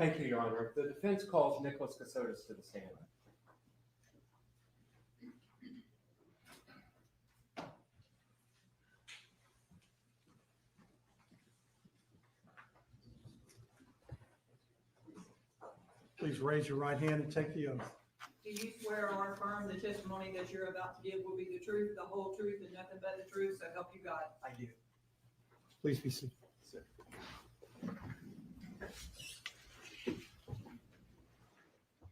Thank you, Your Honor. The defense calls Nicholas Kassositis to the stand. Please raise your right hand and take the oath. Do you swear or affirm the testimony that you're about to give will be the truth, the whole truth, and nothing but the truth, so help you God? I do. Please be seated.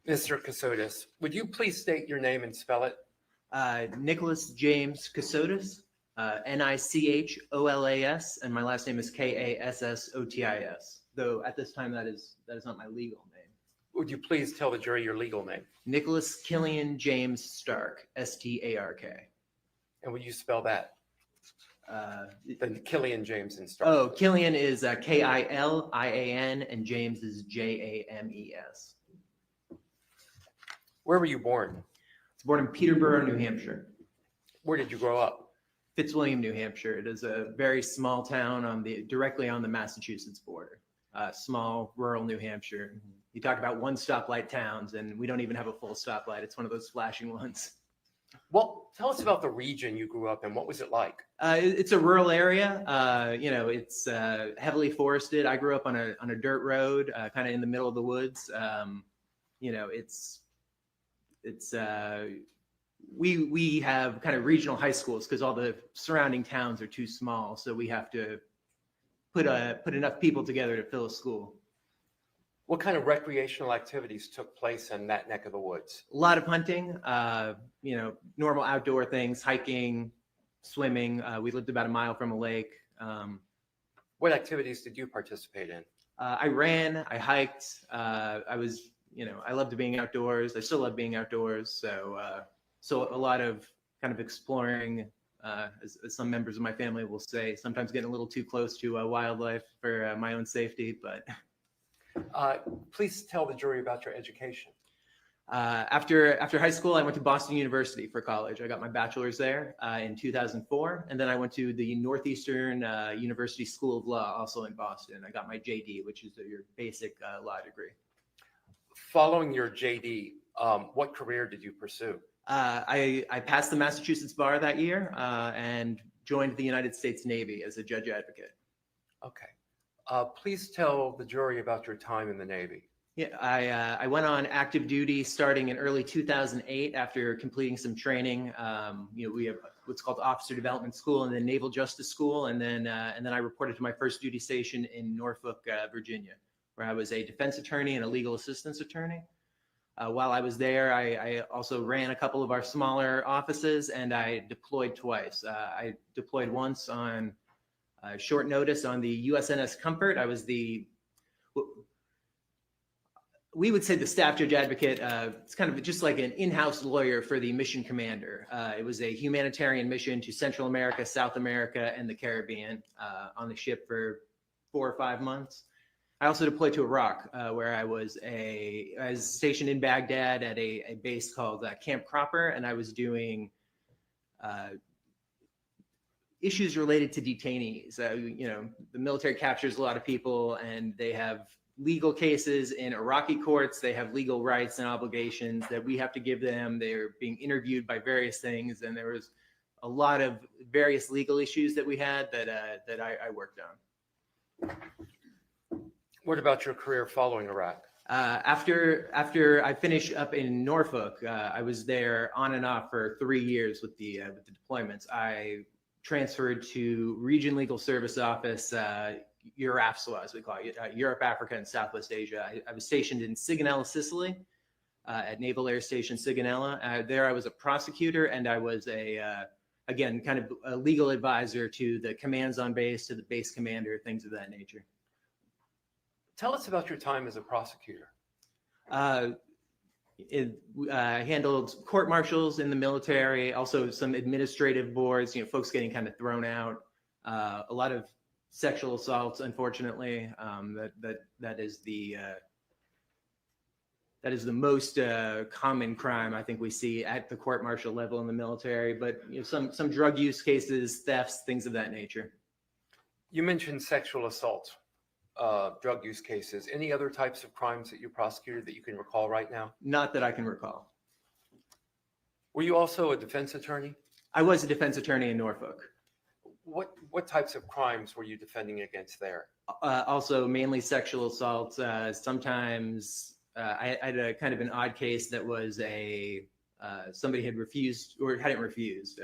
Mr. Kassositis, would you please state your name and spell it? Nicholas James Kassositis, Nicholas, and my last name is Kassotis. Though at this time that is not my legal name. Would you please tell the jury your legal name? Nicholas Killian James Stark, Stark. And would you spell that? The Killian James and Stark. Oh, Killian is Kilian, and James is James. Where were you born? I was born in Peterborough, New Hampshire. Where did you grow up? Fitzwilliam, New Hampshire. It is a very small town directly on the Massachusetts border. Small rural New Hampshire. You talk about one stoplight towns, and we don't even have a full stoplight. It's one of those flashing ones. Well, tell us about the region you grew up in. What was it like? It's a rural area. It's heavily forested. I grew up on a dirt road, kind of in the middle of the woods. We have kind of regional high schools because all the surrounding towns are too small, so we have to put enough people together to fill a school. What kind of recreational activities took place in that neck of the woods? A lot of hunting, normal outdoor things, hiking, swimming. We lived about a mile from a lake. What activities did you participate in? I ran, I hiked. I loved being outdoors. I still love being outdoors. So a lot of kind of exploring, as some members of my family will say, sometimes getting a little too close to wildlife for my own safety, but. Please tell the jury about your education. After high school, I went to Boston University for college. I got my bachelor's there in 2004, and then I went to the Northeastern University School of Law, also in Boston. I got my JD, which is your basic law degree. Following your JD, what career did you pursue? I passed the Massachusetts bar that year and joined the United States Navy as a judge advocate. Okay. Please tell the jury about your time in the Navy. Yeah, I went on active duty starting in early 2008 after completing some training. We have what's called Officer Development School and then Naval Justice School, and then I reported to my first duty station in Norfolk, Virginia, where I was a defense attorney and a legal assistance attorney. While I was there, I also ran a couple of our smaller offices, and I deployed twice. I deployed once on short notice on the USNS Comfort. I was we would say the staff judge advocate. It's kind of just like an in-house lawyer for the mission commander. It was a humanitarian mission to Central America, South America, and the Caribbean on the ship for 4 or 5 months. I also deployed to Iraq, where I was stationed in Baghdad at a base called Camp Cropper, and I was doing issues related to detainees. The military captures a lot of people, and they have legal cases in Iraqi courts. They have legal rights and obligations that we have to give them. They're being interviewed by various things, and there was a lot of various legal issues that we had that I worked on. What about your career following Iraq? After I finished up in Norfolk, I was there on and off for 3 years with the deployments. I transferred to Region Legal Service Office, EURAFSLA, as we call it, Europe, Africa, and Southwest Asia. I was stationed in Sigonella, Sicily, at Naval Air Station Sigonella. There I was a prosecutor, and I was again, kind of a legal advisor to the commands on base, to the base commander, things of that nature. Tell us about your time as a prosecutor. Handled court martials in the military, also some administrative boards, folks getting kind of thrown out, a lot of sexual assaults, unfortunately. That is the most common crime I think we see at the court martial level in the military, but some drug use cases, thefts, things of that nature. You mentioned sexual assault. drug use cases. Any other types of crimes that you prosecuted that you can recall right now? Not that I can recall. Were you also a defense attorney? I was a defense attorney in Norfolk. What types of crimes were you defending against there? Also, mainly sexual assault. Sometimes I had a kind of an odd case that was somebody had refused or hadn't refused.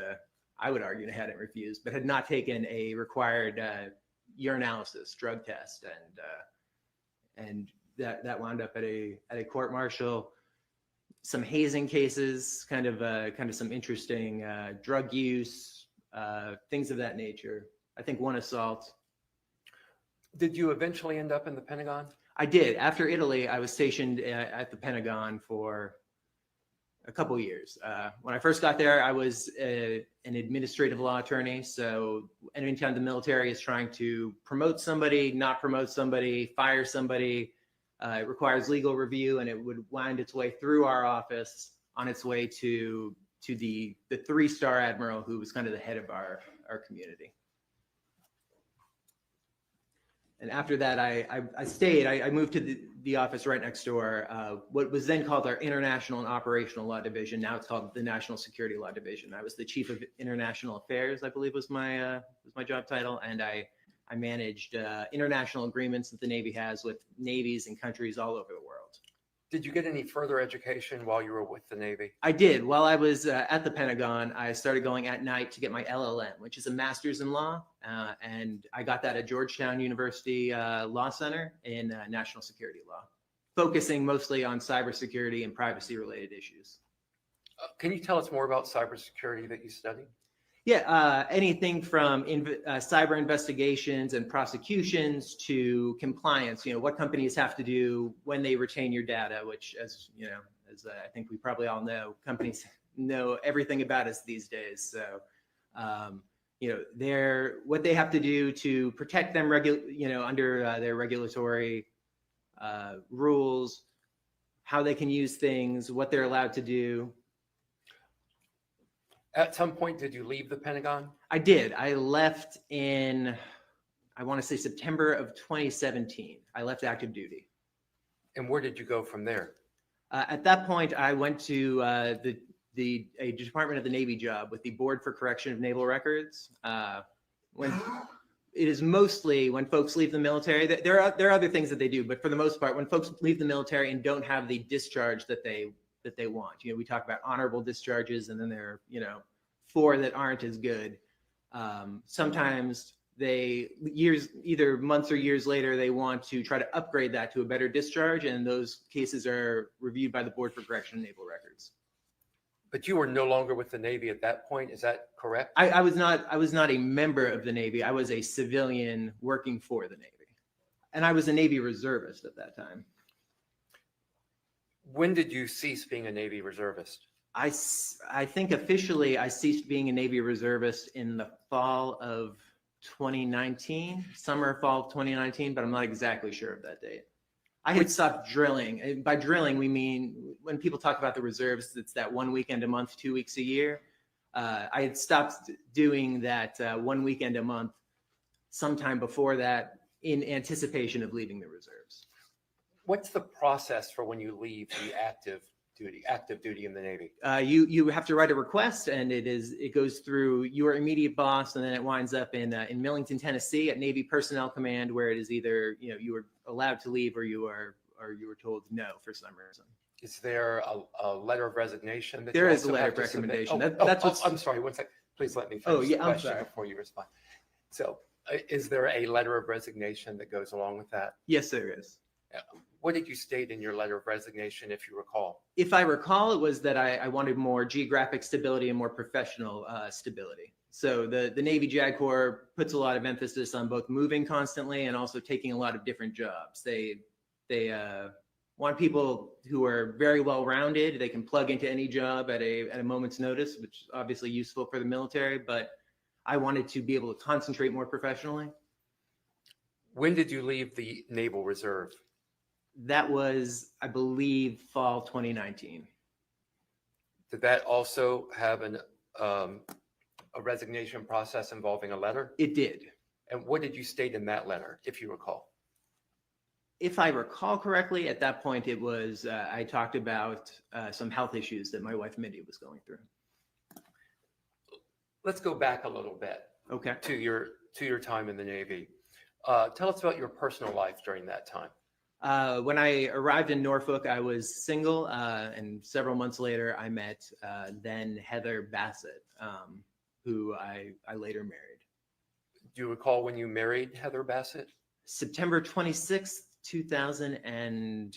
I would argue it hadn't refused, but had not taken a required urinalysis drug test, and that wound up at a court martial. Some hazing cases, kind of some interesting drug use, things of that nature. I think one assault. Did you eventually end up in the Pentagon? I did. After Italy, I was stationed at the Pentagon for a couple years. When I first got there, I was an administrative law attorney. So anytime the military is trying to promote somebody, not promote somebody, fire somebody, it requires legal review, and it would wind its way through our office on its way to the 3-star admiral who was kind of the head of our community. And after that, I stayed. I moved to the office right next door, what was then called our International and Operational Law Division. Now it's called the National Security Law Division. I was the Chief of International Affairs, I believe was my job title, and I managed international agreements that the Navy has with navies and countries all over the world. Did you get any further education while you were with the Navy? I did. While I was at the Pentagon, I started going at night to get my LLM, which is a master's in law. And I got that at Georgetown University Law Center in national security law, focusing mostly on cybersecurity and privacy related issues. Can you tell us more about cybersecurity that you studied? Yeah, anything from cyber investigations and prosecutions to compliance. What companies have to do when they retain your data, which, as I think we probably all know, companies know everything about us these days. So, what they have to do to protect them, under their regulatory rules, how they can use things, what they're allowed to do. At some point, did you leave the Pentagon? I did. I left in, I want to say September of 2017. I left active duty. And where did you go from there? At that point, I went to a Department of the Navy job with the Board for Correction of Naval Records. When it is mostly when folks leave the military, there are other things that they do, but for the most part, when folks leave the military and don't have the discharge that they want. We talk about honorable discharges, and then there are, 4 that aren't as good. Sometimes either months or years later, they want to try to upgrade that to a better discharge, and those cases are reviewed by the Board for Correction of Naval Records. But you were no longer with the Navy at that point, is that correct? I was not a member of the Navy. I was a civilian working for the Navy, and I was a Navy reservist at that time. When did you cease being a Navy reservist? I think officially I ceased being a Navy reservist in the fall of 2019, summer, fall of 2019, but I'm not exactly sure of that date. I had stopped drilling. And by drilling, we mean when people talk about the reserves, it's that 1 weekend a month, 2 weeks a year. I had stopped doing that 1 weekend a month sometime before that in anticipation of leaving the reserves. What's the process for when you leave the active duty in the Navy? You have to write a request, and it goes through your immediate boss, and then it winds up in Millington, Tennessee, at Navy Personnel Command, where it is either you were allowed to leave or you were told no for some reason. Is there a letter of resignation? There is a letter of recommendation. I'm sorry. One second. Please let me finish the question before you respond. So, is there a letter of resignation that goes along with that? Yes, there is. What did you state in your letter of resignation, if you recall? If I recall, it was that I wanted more geographic stability and more professional stability. So the Navy JAG Corps puts a lot of emphasis on both moving constantly and also taking a lot of different jobs. They want people who are very well-rounded. They can plug into any job at a moment's notice, which is obviously useful for the military, but I wanted to be able to concentrate more professionally. When did you leave the Naval Reserve? That was, I believe, fall 2019. Did that also have a resignation process involving a letter? It did. And what did you state in that letter, if you recall? If I recall correctly, at that point, it was, I talked about some health issues that my wife Mindy was going through. Let's go back a little bit Okay. to your time in the Navy. Tell us about your personal life during that time. When I arrived in Norfolk, I was single, and several months later, I met then Heather Bassett, who I later married. Do you recall when you married Heather Bassett? September 26th, 2009.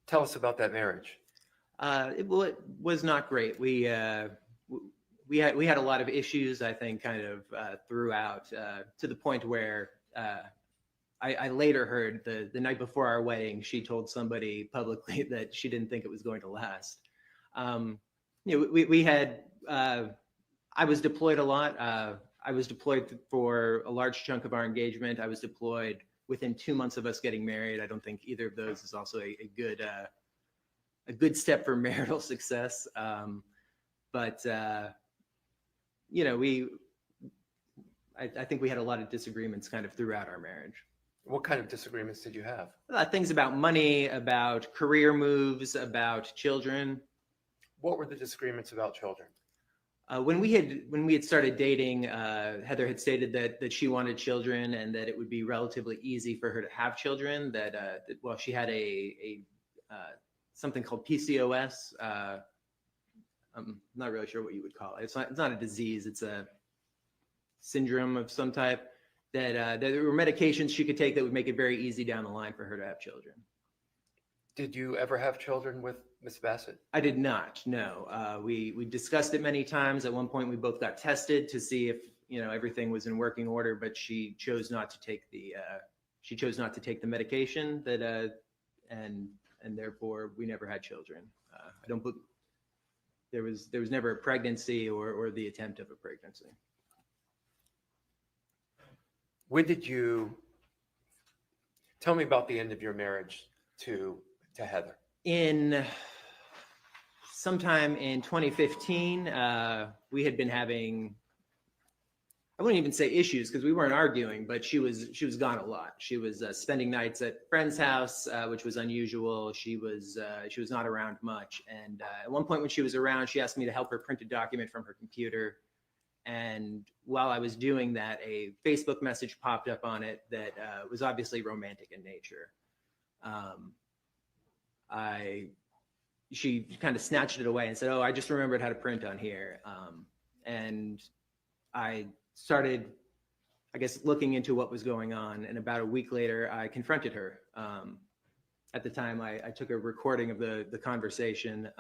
Tell us about that marriage. It was not great. We had a lot of issues, I think, kind of throughout, to the point where I later heard the night before our wedding, she told somebody publicly that she didn't think it was going to last. We had, I was deployed a lot. I was deployed for a large chunk of our engagement. I was deployed within 2 months of us getting married. I don't think either of those is also a good step for marital success. But I think we had a lot of disagreements kind of throughout our marriage. What kind of disagreements did you have? Things about money, about career moves, about children. What were the disagreements about children? When we had started dating, Heather had stated that she wanted children and that it would be relatively easy for her to have children. That she had a something called PCOS. I'm not really sure what you would call it. It's not a disease. It's a syndrome of some type. That there were medications she could take that would make it very easy down the line for her to have children. Did you ever have children with Miss Bassett? I did not. No. We discussed it many times. At one point, we both got tested to see if everything was in working order, but she chose not to take the medication that and therefore we never had children. I don't believe there was never a pregnancy or the attempt of a pregnancy. When did you tell me about the end of your marriage to Heather? In sometime in 2015, we had been having, I wouldn't even say issues because we weren't arguing, but she was gone a lot. She was spending nights at friend's house, which was unusual. She was not around much. And at one point when she was around, she asked me to help her print a document from her computer. And while I was doing that, a Facebook message popped up on it that was obviously romantic in nature. She kind of snatched it away and said, "Oh, I just remembered how to print on here." And I started, I guess, looking into what was going on. And about a week later, I confronted her. At the time, I took a recording of the conversation.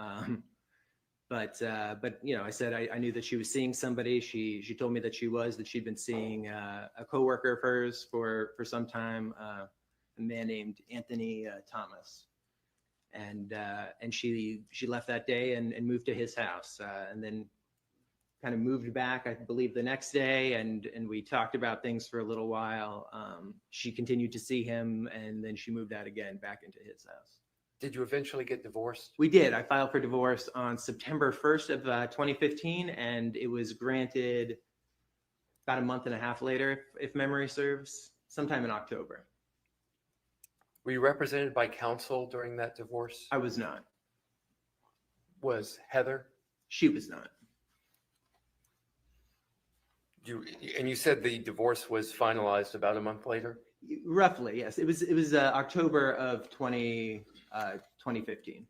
But I said I knew that she was seeing somebody. She told me that she'd been seeing a coworker of hers for some time, a man named Anthony Thomas, and she left that day and moved to his house, and then kind of moved back, I believe, the next day, and we talked about things for a little while. She continued to see him, and then she moved out again back into his house. Did you eventually get divorced? We did. I filed for divorce on September 1st of 2015, and it was granted about a month and a half later, if memory serves, sometime in October. Were you represented by counsel during that divorce? I was not. Was Heather? She was not. And you said the divorce was finalized about a month later? Roughly, yes. It was October of 2015.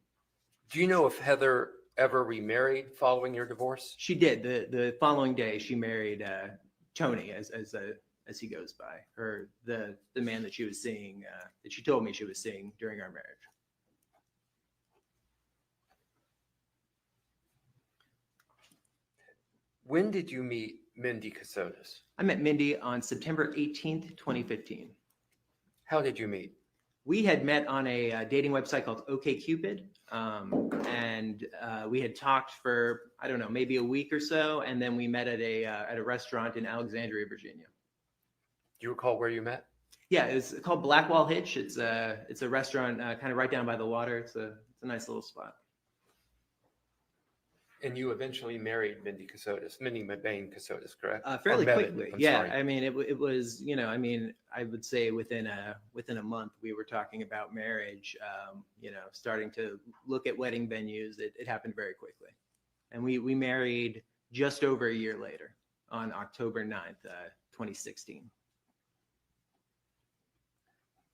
Do you know if Heather ever remarried following your divorce? She did. The following day, she married Tony, as he goes by, the man that she was seeing, that she told me she was seeing during our marriage. When did you meet Mindy Kassositis? I met Mindy on September 18th, 2015. How did you meet? We had met on a dating website called OkCupid, and we had talked for, I don't know, maybe a week or so, and then we met at a restaurant in Alexandria, Virginia. Do you recall where you met? Yeah, it's called Blackwall Hitch. It's a restaurant kind of right down by the water. It's a nice little spot. And you eventually married Mindy McBain Kassositis, correct? Fairly Or Mebane, quickly. I'm Yeah. sorry. I mean, it was, I mean, I would say within a month, we were talking about marriage, starting to look at wedding venues. It happened very quickly. And we married just over a year later on October 9th, 2016.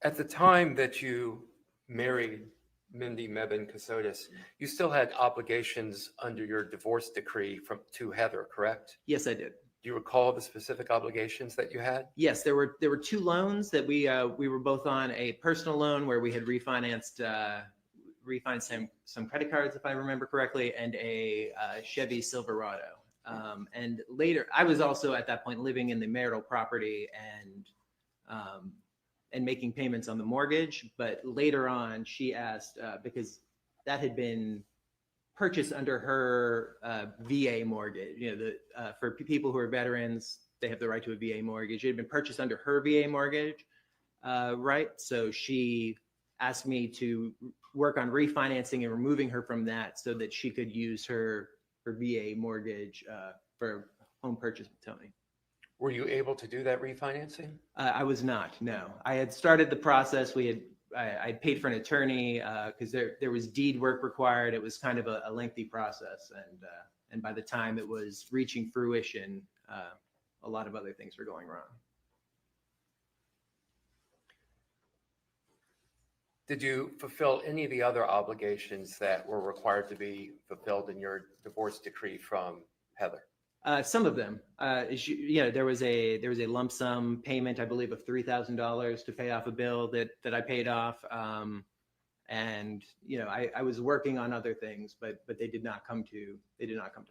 At the time that you married Mindy McBain Kassositis, you still had obligations under your divorce decree to Heather, correct? Yes, I did. Do you recall the specific obligations that you had? Yes, there were two loans that we were both on: a personal loan where we had refinanced some credit cards, if I remember correctly, and a Chevy Silverado. And later, I was also at that point living in the marital property and making payments on the mortgage. But later on, she asked, because that had been purchased under her VA mortgage. For people who are veterans, they have the right to a VA mortgage. It had been purchased under her VA mortgage, right? So she asked me to work on refinancing and removing her from that so that she could use her VA mortgage for home purchase with Tony. Were you able to do that refinancing? I was not, no. I had started the process. I paid for an attorney because there was deed work required. It was kind of a lengthy process. And by the time it was reaching fruition, a lot of other things were going wrong. Did you fulfill any of the other obligations that were required to be fulfilled in your divorce decree from Heather? Some of them, there was a lump sum payment, I believe, of $3,000 to pay off a bill that I paid off. And I was working on other things, but they did not come to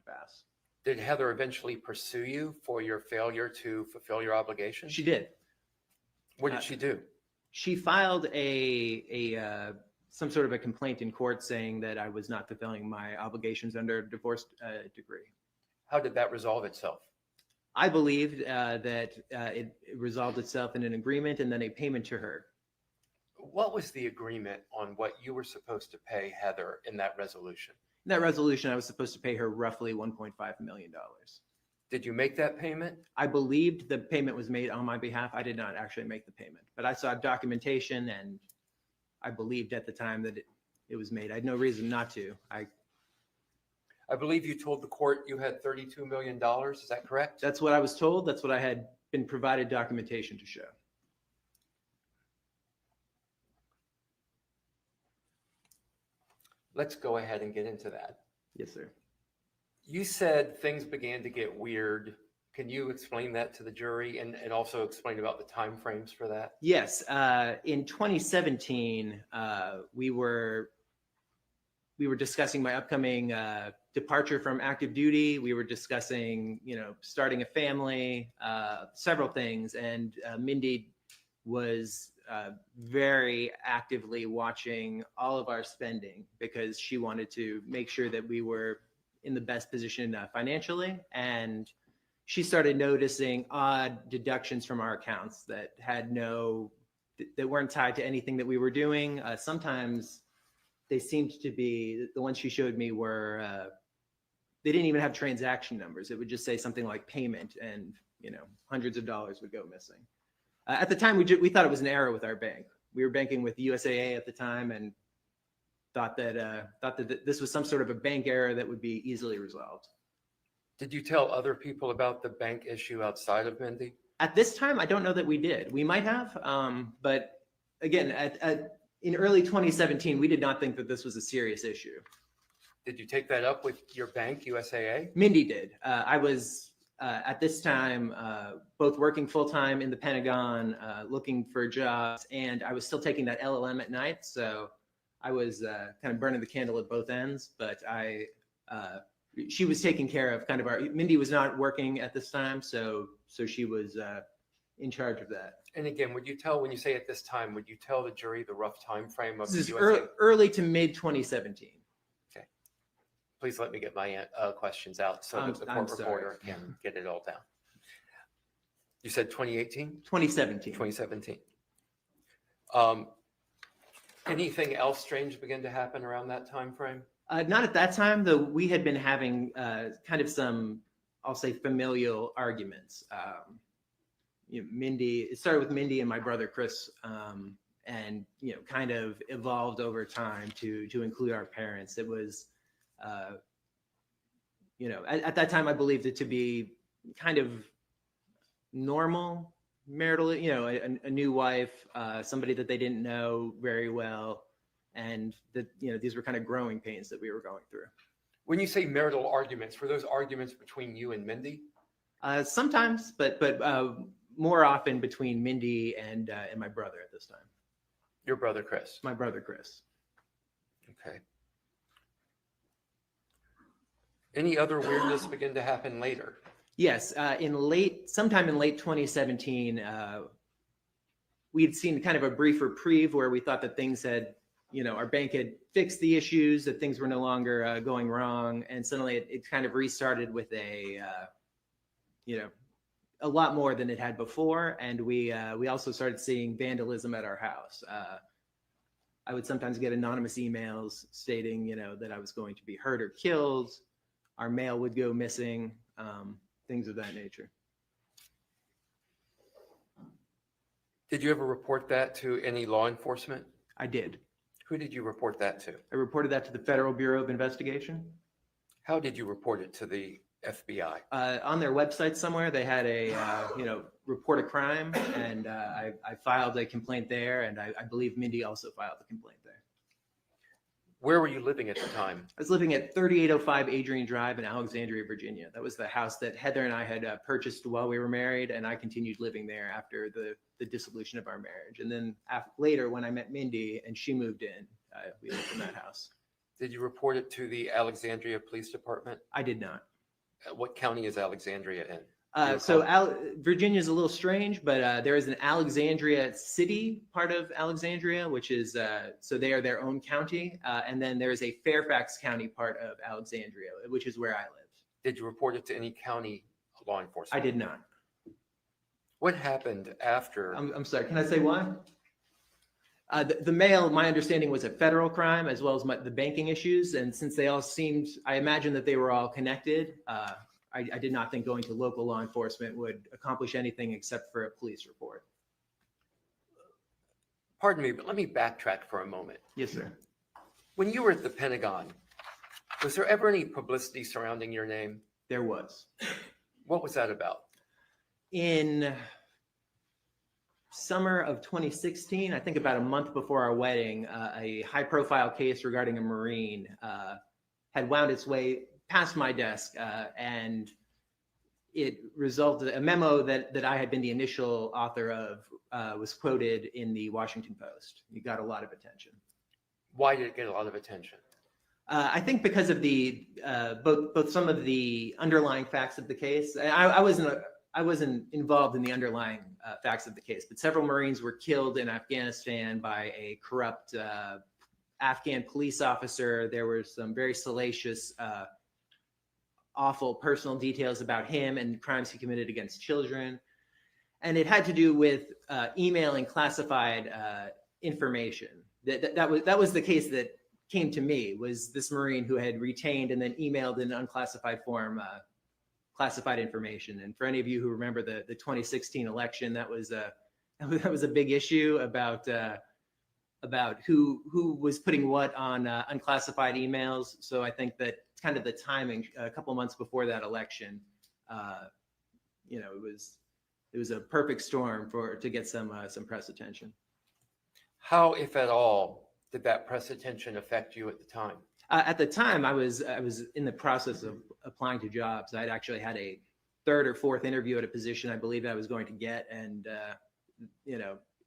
pass. Did Heather eventually pursue you for your failure to fulfill your obligations? She did. What did she do? She filed some sort of a complaint in court saying that I was not fulfilling my obligations under a divorce decree. How did that resolve itself? I believed that it resolved itself in an agreement and then a payment to her. What was the agreement on what you were supposed to pay Heather in that resolution? In that resolution, I was supposed to pay her roughly $1.5 million. Did you make that payment? I believed the payment was made on my behalf. I did not actually make the payment, but I saw documentation and I believed at the time that it was made. I had no reason not to. I believe you told the court you had $32 million. Is that correct? That's what I was told. That's what I had been provided documentation to show. Let's go ahead and get into that. Yes, sir. You said things began to get weird. Can you explain that to the jury and also explain about the timeframes for that? Yes. In 2017, we were discussing my upcoming departure from active duty. We were discussing, starting a family, several things. And Mindy was very actively watching all of our spending because she wanted to make sure that we were in the best position financially. And she started noticing odd deductions from our accounts that weren't tied to anything that we were doing. Sometimes they seemed to be, the ones she showed me were, they didn't even have transaction numbers. It would just say something like payment and, hundreds of dollars would go missing. At the time, we thought it was an error with our bank. We were banking with USAA at the time and thought that this was some sort of a bank error that would be easily resolved. Did you tell other people about the bank issue outside of Mindy? At this time, I don't know that we did. We might have, but again, in early 2017, we did not think that this was a serious issue. Did you take that up with your bank, USAA? Mindy did. I was, at this time, both working full-time in the Pentagon, looking for jobs, and I was still taking that LLM at night. So I was kind of burning the candle at both ends, but she was taking care of Mindy was not working at this time. So she was in charge of that. And again, when you say at this time, would you tell the jury the rough time frame of This the is USAA? early to mid 2017. Okay. Please let me get my questions out so that the court reporter can get it all down. You said 2018? 2017. 2017. Anything else strange begin to happen around that time frame? Not at that time, though. We had been having kind of some, I'll say, familial arguments. Mindy, it started with Mindy and my brother Chris, and kind of evolved over time to include our parents. It was, at that time I believed it to be kind of normal marital, a new wife, somebody that they didn't know very well, and that these were kind of growing pains that we were going through. When you say marital arguments, were those arguments between you and Mindy? Sometimes, but more often between Mindy and my brother at this time. Your brother, Chris. My brother Chris. Okay. Any other weirdness begin to happen later? Yes, sometime in late 2017, we had seen kind of a brief reprieve where we thought that things had, our bank had fixed the issues, that things were no longer going wrong, and suddenly it kind of restarted with a lot more than it had before, and we also started seeing vandalism at our house. I would sometimes get anonymous emails stating, that I was going to be hurt or killed. Our mail would go missing. Things of that nature. Did you ever report that to any law enforcement? I did. Who did you report that to? I reported that to the Federal Bureau of Investigation. How did you report it to the FBI? On their website somewhere, they had a, report a crime, and I filed a complaint there, and I believe Mindy also filed a complaint there. Where were you living at the time? I was living at 3805 Adrian Drive in Alexandria, Virginia. That was the house that Heather and I had purchased while we were married, and I continued living there after the dissolution of our marriage. And then later, when I met Mindy and she moved in, we lived in that house. Did you report it to the Alexandria Police Department? I did not. What county is Alexandria in? Virginia is a little strange, but there is an Alexandria City part of Alexandria, which is, so they are their own county. And then there's a Fairfax County part of Alexandria, which is where I live. Did you report it to any county law enforcement? I did not. What happened after? I'm sorry, can I say why? The mail, my understanding, was a federal crime, as well as the banking issues. And since they all seemed, I imagine that they were all connected. I did not think going to local law enforcement would accomplish anything except for a police report. Pardon me, but let me backtrack for a moment. Yes, sir. When you were at the Pentagon, was there ever any publicity surrounding your name? There was. What was that about? In summer of 2016, I think about a month before our wedding, a high-profile case regarding a Marine had wound its way past my desk, and it resulted, a memo that I had been the initial author of was quoted in the Washington Post. It got a lot of attention. Why did it get a lot of attention? I think because of the both some of the underlying facts of the case. I wasn't involved in the underlying facts of the case, but several Marines were killed in Afghanistan by a corrupt Afghan police officer. There were some very salacious, awful personal details about him and crimes he committed against children. And it had to do with emailing classified information. That was the case that came to me, was this Marine who had retained and then emailed in unclassified form classified information. And for any of you who remember the 2016 election, that was a big issue about who was putting what on unclassified emails. So I think that kind of the timing, a couple months before that election, it was a perfect storm to get some press attention. How, if at all, did that press attention affect you at the time? At the time, I was in the process of applying to jobs. I'd actually had a third or fourth interview at a position I believed I was going to get, and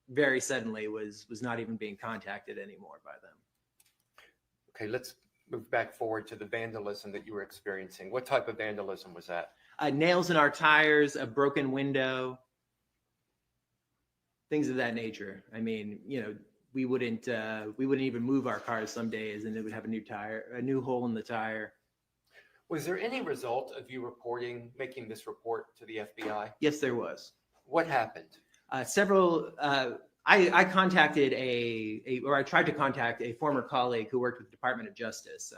very suddenly was not even being contacted anymore by them. Okay, let's move back forward to the vandalism that you were experiencing. What type of vandalism was that? Nails in our tires, a broken window, things of that nature. I mean, we wouldn't even move our cars some days, and it would have a new hole in the tire. Was there any result of you making this report to the FBI? Yes, there was. What happened? I I contacted or I tried to contact a former colleague who worked with the Department of Justice.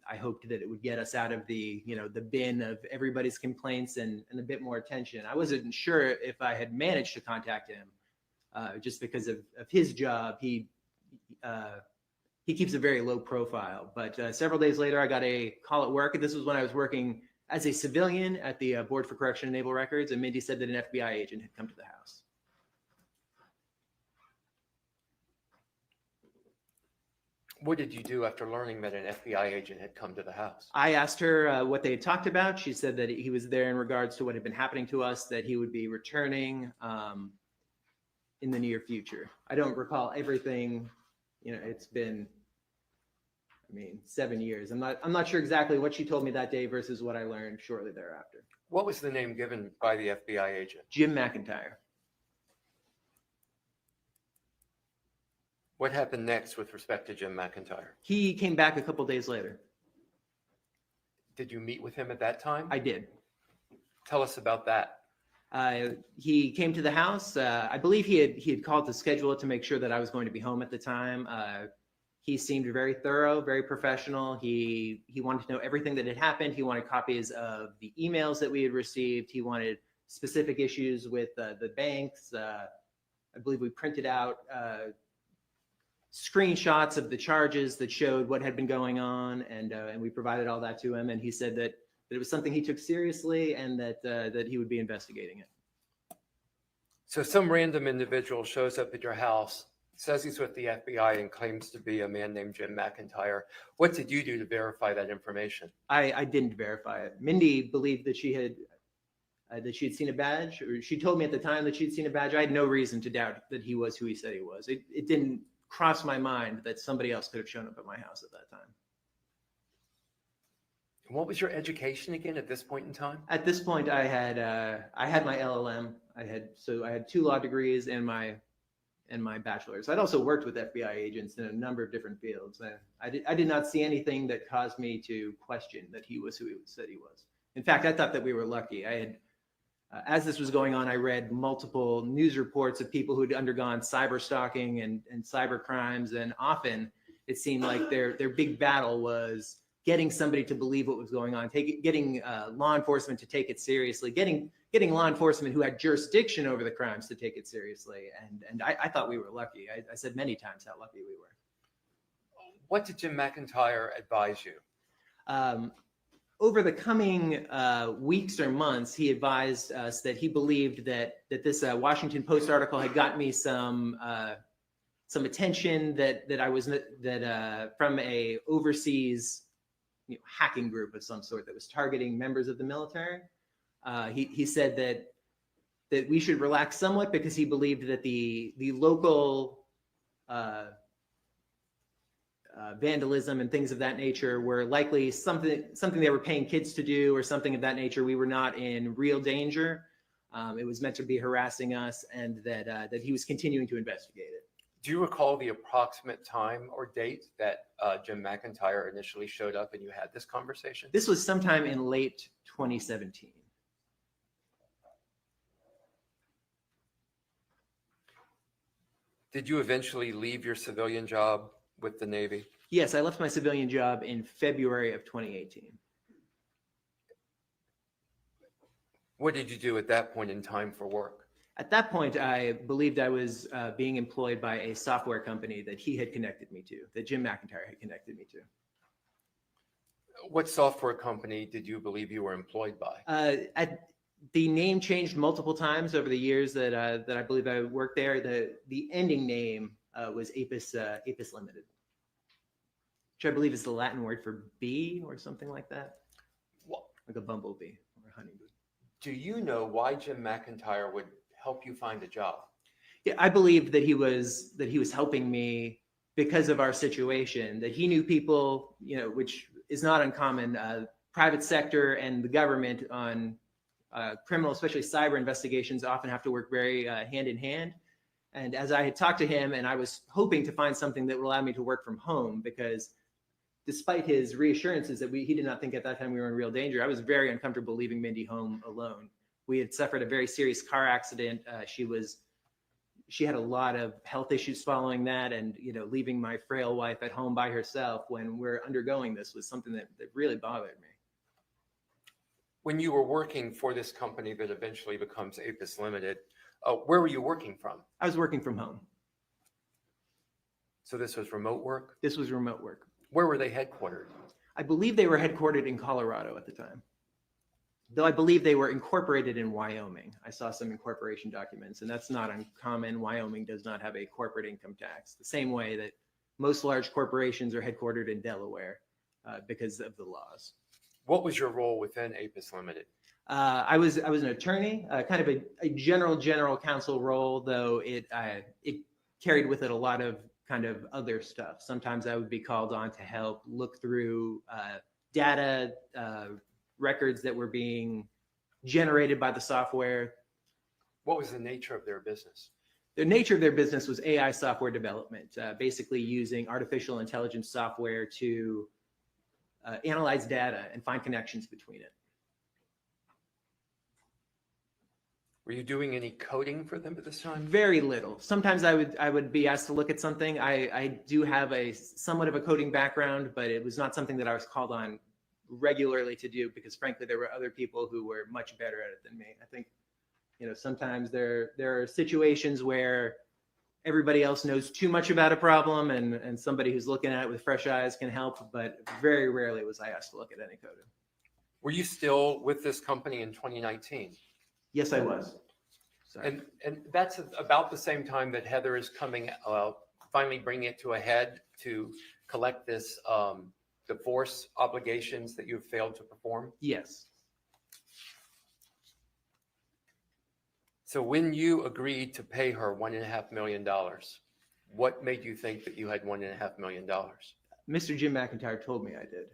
I hoped that it would get us out of the bin of everybody's complaints and a bit more attention. I wasn't sure if I had managed to contact him, just because of his job. He keeps a very low profile. But several days later, I got a call at work. This was when I was working as a civilian at the Board for Correction and Naval Records, and Mindy said that an FBI agent had come to the house. What did you do after learning that an FBI agent had come to the house? I asked her what they had talked about. She said that he was there in regards to what had been happening to us, that he would be returning in the near future. I don't recall everything. It's been, 7 years. I'm not sure exactly what she told me that day versus what I learned shortly thereafter. What was the name given by the FBI agent? Jim McIntyre. What happened next with respect to Jim McIntyre? He came back a couple days later. Did you meet with him at that time? I did. Tell us about that. He came to the house. I believe he had called to schedule it to make sure that I was going to be home at the time. He seemed very thorough, very professional. He wanted to know everything that had happened. He wanted copies of the emails that we had received. He wanted specific issues with the banks. I believe we printed out screenshots of the charges that showed what had been going on, and we provided all that to him. And he said that it was something he took seriously, and that he would be investigating it. So some random individual shows up at your house, says he's with the FBI, and claims to be a man named Jim McIntyre. What did you do to verify that information? I didn't verify it. Mindy believed that she had seen a badge, or she told me at the time that she'd seen a badge. I had no reason to doubt that he was who he said he was. It didn't cross my mind that somebody else could have shown up at my house at that time. And what was your education again at this point in time? At this point, I had my LLM. I had 2 law degrees and my bachelor's. I'd also worked with FBI agents in a number of different fields. I did not see anything that caused me to question that he was who he said he was. In fact, I thought that we were lucky. As this was going on, I read multiple news reports of people who'd undergone cyber stalking and cyber crimes, and often it seemed like their big battle was getting somebody to believe what was going on, getting law enforcement to take it seriously, getting law enforcement who had jurisdiction over the crimes to take it seriously. And I thought we were lucky. I said many times how lucky we were. What did Jim McIntyre advise you? Over the coming weeks or months, he advised us that he believed that this Washington Post article had gotten me some attention that I was from a overseas hacking group of some sort that was targeting members of the military. He said that we should relax somewhat because he believed that the local vandalism and things of that nature were likely something they were paying kids to do, or something of that nature. We were not in real danger. It was meant to be harassing us, and that he was continuing to investigate it. Do you recall the approximate time or date that Jim McIntyre initially showed up and you had this conversation? This was sometime in late 2017. Did you eventually leave your civilian job with the Navy? Yes, I left my civilian job in February of 2018. What did you do at that point in time for work? At that point, I believed I was being employed by a software company that he had connected me to, that Jim McIntyre had connected me to. What software company did you believe you were employed by? The name changed multiple times over the years that I believe I worked there. The ending name was Apis Limited, which I believe is the Latin word for bee or something like that, like a bumblebee or a honeybee. Do you know why Jim McIntyre would help you find a job? Yeah, I believed that he was helping me because of our situation, that he knew people, which is not uncommon, private sector and the government on criminal, especially cyber investigations, often have to work very hand in hand. And as I had talked to him, and I was hoping to find something that would allow me to work from home, because despite his reassurances that he did not think at that time we were in real danger, I was very uncomfortable leaving Mindy home alone. We had suffered a very serious car accident. She was she had a lot of health issues following that, and leaving my frail wife at home by herself when we're undergoing this was something that really bothered me. When you were working for this company that eventually becomes Apis Limited, where were you working from? I was working from home. So this was remote work? This was remote work. Where were they headquartered? I believe they were headquartered in Colorado at the time, though I believe they were incorporated in Wyoming. I saw some incorporation documents, and that's not uncommon. Wyoming does not have a corporate income tax, the same way that most large corporations are headquartered in Delaware because of the laws. What was your role within Apis Limited? I was an attorney, kind of a general counsel role, though it carried with it a lot of kind of other stuff. Sometimes I would be called on to help look through data, records that were being generated by the software. What was the nature of their business? The nature of their business was AI software development, basically using artificial intelligence software to analyze data and find connections between it. Were you doing any coding for them at this time? Very little. Sometimes I would be asked to look at something. I do have a somewhat of a coding background, but it was not something that I was called on regularly to do because frankly there were other people who were much better at it than me. I think sometimes there are situations where everybody else knows too much about a problem and somebody who's looking at it with fresh eyes can help, but very rarely was I asked to look at any coding. Were you still with this company in 2019? Yes, I was. Sorry. And that's about the same time that Heather is coming, finally bringing it to a head to collect this divorce obligations that you've failed to perform? Yes. So when you agreed to pay her $1.5 million, what made you think that you had $1.5 million? Mr. Jim McIntyre told me I did.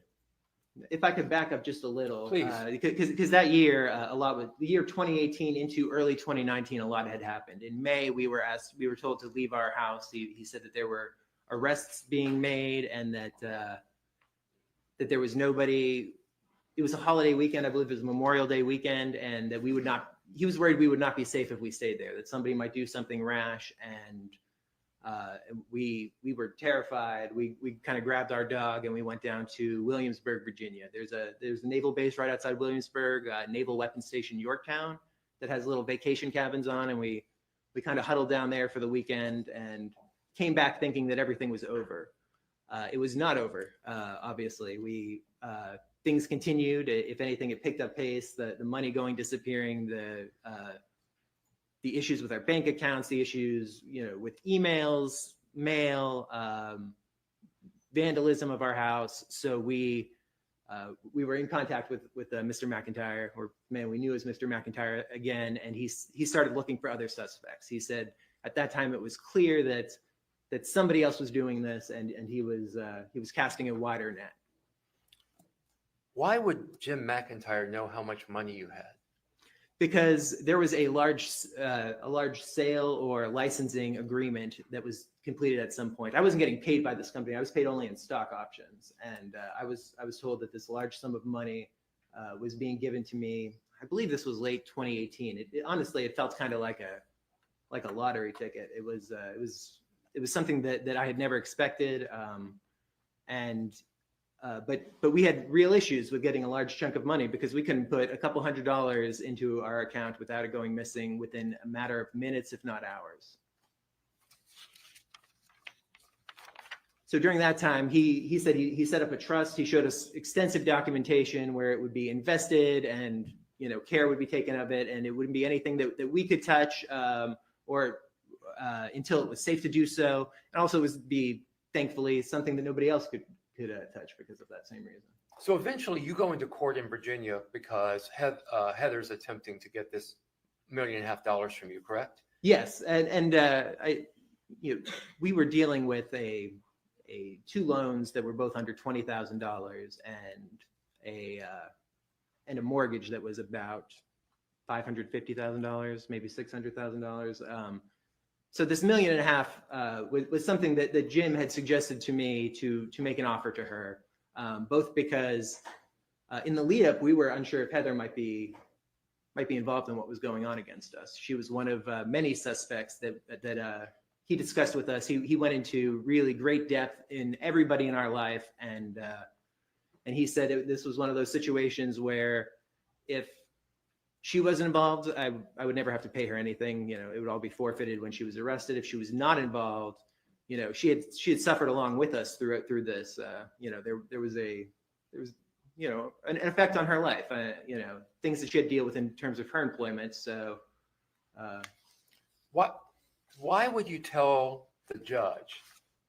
If I could back up just a little, Please. Because that year, the year 2018 into early 2019, a lot had happened. In May, we were told to leave our house. He said that there were arrests being made and that there was nobody. It was a holiday weekend, I believe it was Memorial Day weekend, and that he was worried we would not be safe if we stayed there, that somebody might do something rash, and we were terrified. We kind of grabbed our dog and we went down to Williamsburg, Virginia. There's a naval base right outside Williamsburg, Naval Weapons Station Yorktown, that has little vacation cabins on, and we kind of huddled down there for the weekend and came back thinking that everything was over. It was not over, obviously. Things continued. If anything, it picked up pace. The money disappearing, the issues with our bank accounts, the issues, with emails, mail, vandalism of our house. So we were in contact with Mr. McIntyre, or man, we knew it was Mr. McIntyre again, and he started looking for other suspects. He said at that time it was clear that somebody else was doing this, and he was casting a wider net. Why would Jim McIntyre know how much money you had? Because there was a large sale or licensing agreement that was completed at some point. I wasn't getting paid by this company. I was paid only in stock options, and I was told that this large sum of money was being given to me. I believe this was late 2018. Honestly, it felt kind of like a lottery ticket. It was something that I had never expected, but we had real issues with getting a large chunk of money because we couldn't put a couple $100s into our account without it going missing within a matter of minutes, if not hours. So during that time, he said he set up a trust. He showed us extensive documentation where it would be invested and care would be taken of it, and it wouldn't be anything that we could touch or until it was safe to do so. And also it was thankfully something that nobody else could touch because of that same reason. So eventually you go into court in Virginia because Heather's attempting to get this $1.5 million from you, correct? Yes, and we were dealing with two loans that were both under $20,000 and a mortgage that was about $550,000, maybe $600,000. So this $1.5 million was something that Jim had suggested to me to make an offer to her, both because in the lead up, we were unsure if Heather might be might be involved in what was going on against us. She was one of many suspects that he discussed with us. He went into really great depth in everybody in our life, and he said this was one of those situations where if she wasn't involved, I would never have to pay her anything. You know, it would all be forfeited when she was arrested. If she was not involved, you know, she had suffered along with us through this. You know, there was you know, an effect on her life. You know, things that she had to deal with in terms of her employment. So, Why would you tell the judge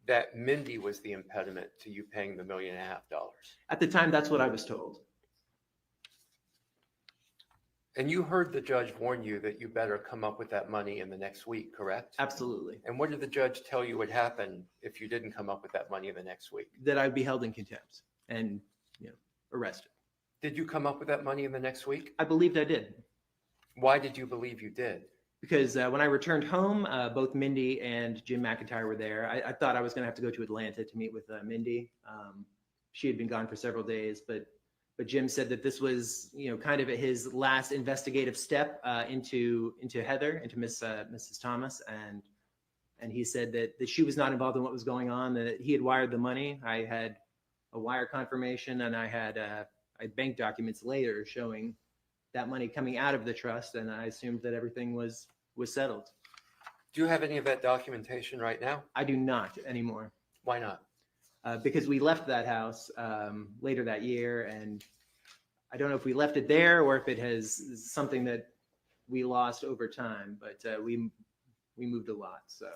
that Mindy was the impediment to you paying the $1.5 million? at the time, that's what I was told. And you heard the judge warn you that you better come up with that money in the next week, correct? Absolutely. And what did the judge tell you would happen if you didn't come up with that money in the next week? That I'd be held in contempt and, you know, arrested. Did you come up with that money in the next week? I believed I did. Why did you believe you did? Because when I returned home, both Mindy and Jim McIntyre were there. I thought I was going to have to go to Atlanta to meet with Mindy. She had been gone for several days, but Jim said that this was, you know, kind of his last investigative step into Heather, into Mrs. Thomas, and he said that she was not involved in what was going on. That he had wired the money. I had a wire confirmation, and I had bank documents later showing that money coming out of the trust, and I assumed that everything was settled. Do you have any of that documentation right now? I do not anymore. Why not? Because we left that house later that year, and I don't know if we left it there or if it has something that we lost over time, but we moved a lot. So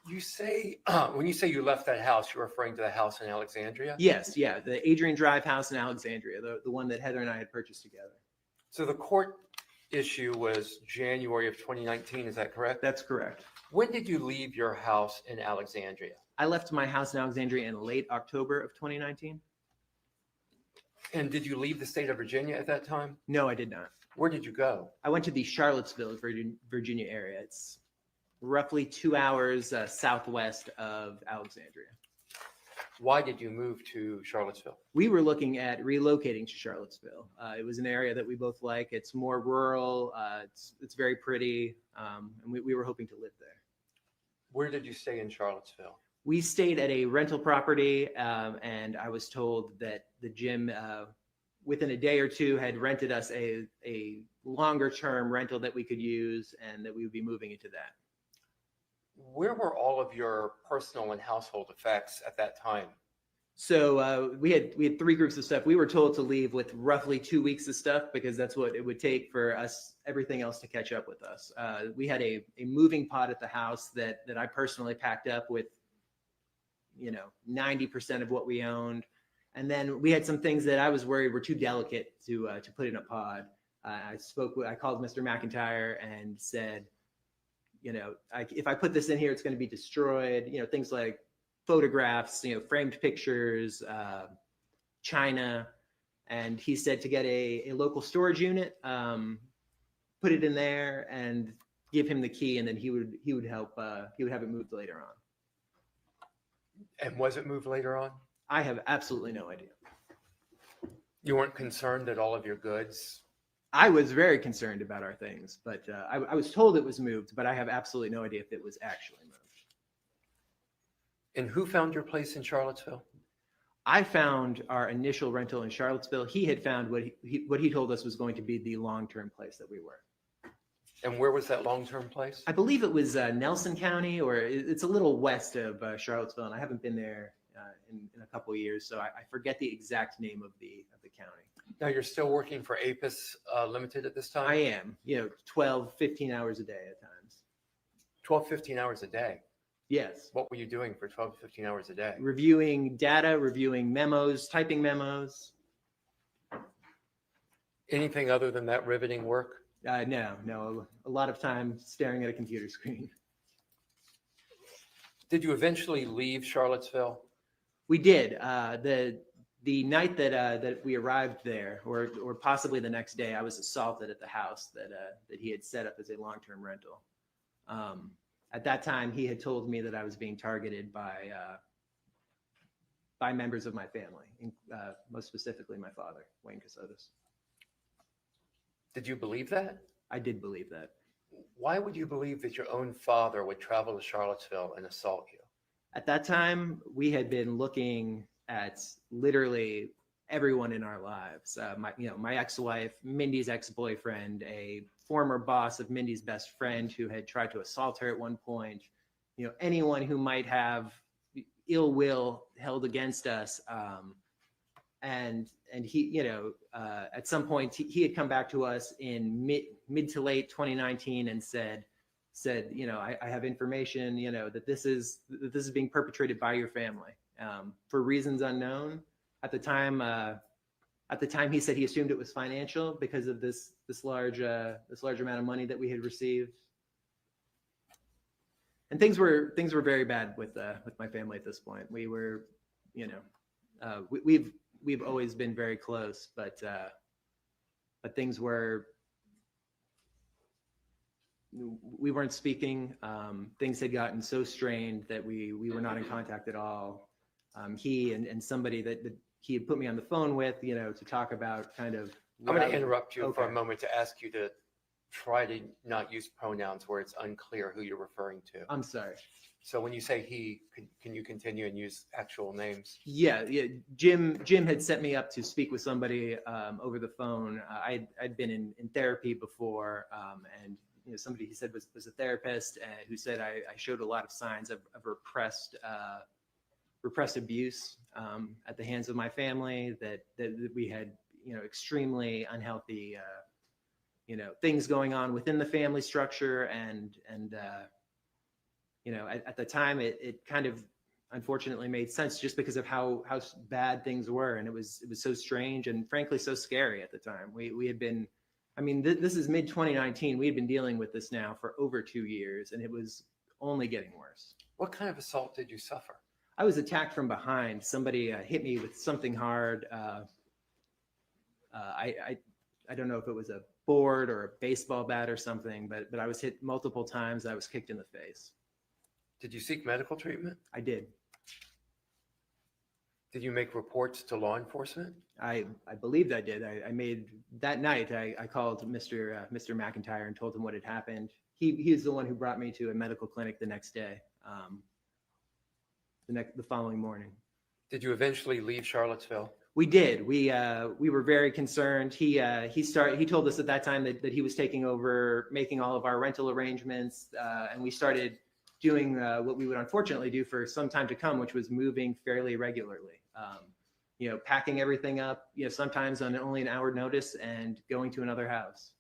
You say, when you say you left that house, you're referring to the house in Alexandria? yes, yeah, the Adrian Drive house in Alexandria, the one that Heather and I had purchased together. So the court issue was January of 2019, is that correct? That's correct. When did you leave your house in Alexandria? I left my house in Alexandria in late October of 2019. And did you leave the state of Virginia at that time? No, I did not. Where did you go? I went to the Charlottesville, Virginia area. It's roughly 2 hours southwest of Alexandria. Why did you move to Charlottesville? We were looking at relocating to Charlottesville. It was an area that we both like. It's more rural. It's very pretty, and we were hoping to live there. Where did you stay in Charlottesville? We stayed at a rental property, and I was told that the gym, within a day or two, had rented us a longer term rental that we could use, and that we would be moving into that. Where were all of your personal and household effects at that time? So we had 3 groups of stuff. We were told to leave with roughly 2 weeks of stuff because that's what it would take for us, everything else to catch up with us. We had a moving pod at the house that I personally packed up with, 90% of what we owned. And then we had some things that I was worried were too delicate to put in a pod. I called Mr. McIntyre and said, if I put this in here, it's going to be destroyed. Things like photographs, framed pictures, china. And he said to get a local storage unit, put it in there and give him the key. And then he would help, he would have it moved later on. And was it moved later on? I have absolutely no idea. You weren't concerned that all of your goods? I was very concerned about our things, but I was told it was moved, but I have absolutely no idea if it was actually moved. And who found your place in Charlottesville? I found our initial rental in Charlottesville. He had found what he told us was going to be the long-term place that we were. And where was that long-term place? I believe it was Nelson County, or it's a little west of Charlottesville, and I haven't been there in a couple of years, so I forget the exact name of the county. Now you're still working for APIS Limited at this time? I am, 12, 15 hours a day at times. 12, 15 hours a day? Yes. What were you doing for 12 to 15 hours a day? Reviewing data, reviewing memos, typing memos. Anything other than that riveting work? No. A lot of time staring at a computer screen. Did you eventually leave Charlottesville? We did. The night that we arrived there, or possibly the next day, I was assaulted at the house that he had set up as a long-term rental. At that time, he had told me that I was being targeted by members of my family, most specifically my father, Wayne Kassositis. Did you believe that? I did believe that. Why would you believe that your own father would travel to Charlottesville and assault you? At that time, we had been looking at literally everyone in our lives. My ex-wife, Mindy's ex-boyfriend, a former boss of Mindy's best friend who had tried to assault her at one point. Anyone who might have ill will held against us. And he, at some point he had come back to us in mid to late 2019 and said, I have information, that this is being perpetrated by your family for reasons unknown. At the time, he said he assumed it was financial because of this large amount of money that we had received. And things were very bad with my family at this point. We were, we've always been very close, but things were. We weren't speaking. Things had gotten so strained that we were not in contact at all. He and somebody that he had put me on the phone with, to talk about kind of. I'm going to interrupt you for a Okay. moment to ask you to try to not use pronouns where it's unclear who you're referring to. I'm sorry. So when you say he, can you continue and use actual names? Yeah. Jim had set me up to speak with somebody over the phone. I'd been in therapy before, and somebody he said was a therapist who said I showed a lot of signs of repressed abuse at the hands of my family. That we had extremely unhealthy things going on within the family structure, and at the time it kind of unfortunately made sense just because of how bad things were, and it was so strange and frankly so scary at the time. We had been. I mean, this is mid 2019. We had been dealing with this now for over 2 years, and it was only getting worse. What kind of assault did you suffer? I was attacked from behind. Somebody hit me with something hard. I don't know if it was a board or a baseball bat or something, but I was hit multiple times. I was kicked in the face. Did you seek medical treatment? I did. Did you make reports to law enforcement? I believed I did. I made that night. I called Mr. McIntyre and told him what had happened. He is the one who brought me to a medical clinic the next day, the following morning. Did you eventually leave Charlottesville? We did. We were very concerned. He told us at that time that he was taking over, making all of our rental arrangements, and we started doing what we would unfortunately do for some time to come, which was moving fairly regularly. Packing everything up, sometimes on only an hour notice and going to another house.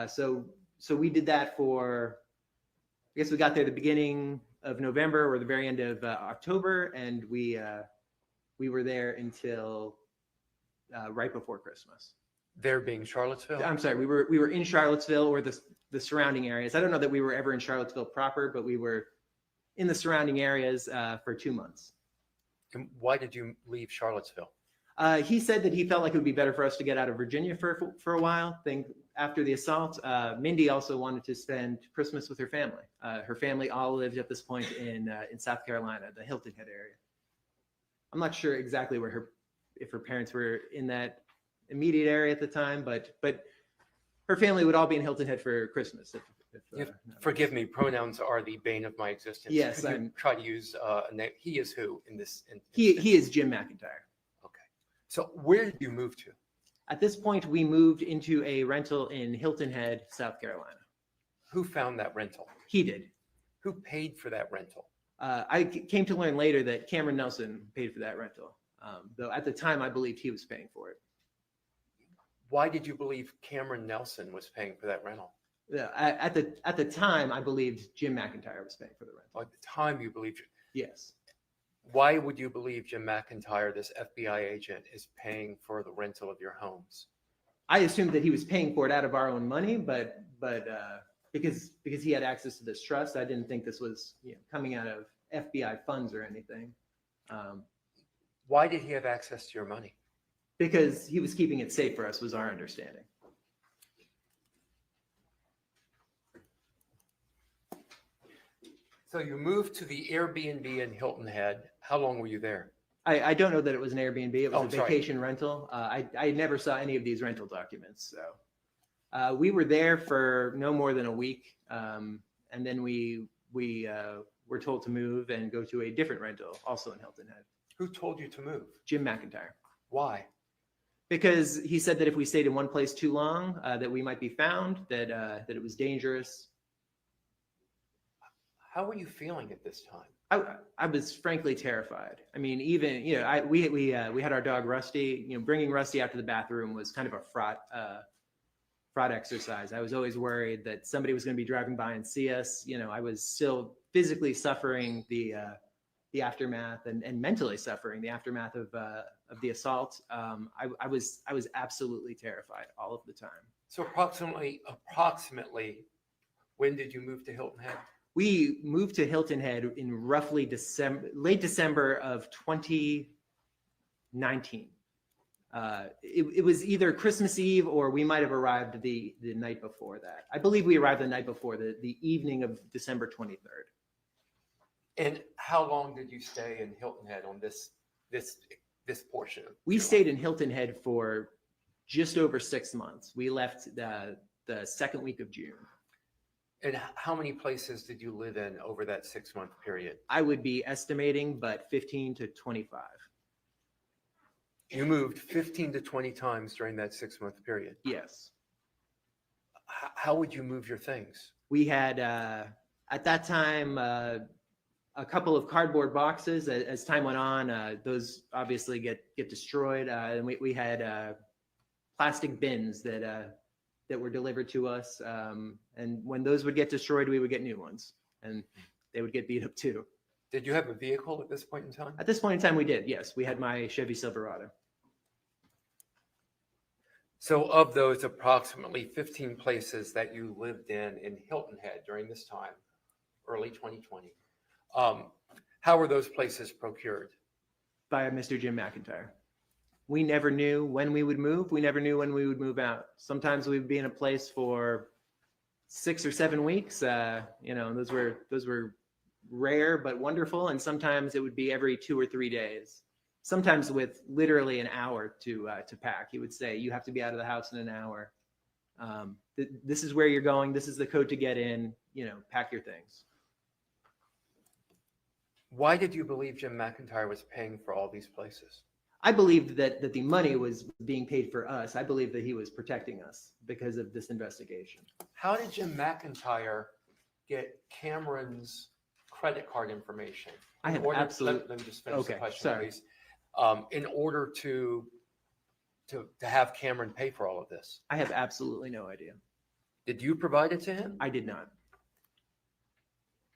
So we did that for, I guess we got there the beginning of November or the very end of October, and we were there until right before Christmas. There being Charlottesville? I'm sorry, we were in Charlottesville or the surrounding areas. I don't know that we were ever in Charlottesville proper, but we were in the surrounding areas for 2 months. And why did you leave Charlottesville? He said that he felt like it would be better for us to get out of Virginia for a while. After the assault, Mindy also wanted to spend Christmas with her family. Her family all lived at this point in South Carolina, the Hilton Head area. I'm not sure exactly if her parents were in that immediate area at the time, but her family would all be in Hilton Head for Christmas. Forgive me, pronouns are the bane of my existence. Yes, Could you try to use a name? He is who in this? He is Jim McIntyre. Okay. So where did you move to? At this point, we moved into a rental in Hilton Head, South Carolina. Who found that rental? He did. Who paid for that rental? I came to learn later that Cameron Nelson paid for that rental, though at the time I believed he was paying for it. Why did you believe Cameron Nelson was paying for that rental? At the time, I believed Jim McIntyre was paying for the rental. At the time you believed. Yes. Why would you believe Jim McIntyre, this FBI agent, is paying for the rental of your homes? I assumed that he was paying for it out of our own money, but because he had access to this trust, I didn't think this was coming out of FBI funds or anything. Why did he have access to your money? Because he was keeping it safe for us, was our understanding. So you moved to the Airbnb in Hilton Head. How long were you there? I don't know that it was an Airbnb. It was Oh, a sorry. vacation rental. I never saw any of these rental documents. So We were there for no more than a week, and then we were told to move and go to a different rental, also in Hilton Head. Who told you to move? Jim McIntyre, Why? because he said that if we stayed in one place too long, that we might be found, that it was dangerous. How were you feeling at this time? I was frankly terrified. I mean, even we had our dog Rusty. Bringing Rusty out to the bathroom was kind of a fraught exercise. I was always worried that somebody was going to be driving by and see us. I was still physically suffering the aftermath and mentally suffering the aftermath of the assault. I was absolutely terrified all of the time. So approximately, when did you move to Hilton Head? We moved to Hilton Head in roughly late December of 2019. It was either Christmas Eve or we might have arrived the night before that. I believe we arrived the night before, the evening of December 23rd. And how long did you stay in Hilton Head on this portion? We stayed in Hilton Head for just over 6 months. We left the second week of June. And how many places did you live in over that 6-month period? I would be estimating, but 15 to 25. You moved 15 to 20 times during that 6-month period. Yes. How would you move your things? We had, at that time, a couple of cardboard boxes. As time went on, those obviously get destroyed. And we had plastic bins that were delivered to us. And when those would get destroyed, we would get new ones. And they would get beat up too. Did you have a vehicle at this point in time? At this point in time, we did. Yes, we had my Chevy Silverado. So of those approximately 15 places that you lived in Hilton Head during this time, early 2020, how were those places procured? By Mr. Jim McIntyre. We never knew when we would move. We never knew when we would move out. Sometimes we'd be in a place for 6 or 7 weeks. Those were rare but wonderful. And sometimes it would be every 2 or 3 days. Sometimes with literally an hour to pack. He would say, "You have to be out of the house in an hour. This is where you're going. This is the code to get in. Pack your things." Why did you believe Jim McIntyre was paying for all these places? I believed that the money was being paid for us. I believed that he was protecting us because of this investigation. How did Jim McIntyre get Cameron's credit card information? I have absolutely. Let me just finish the Okay, question, sorry. please. In order to have Cameron pay for all of this, I have absolutely no idea. did you provide it to him? I did not.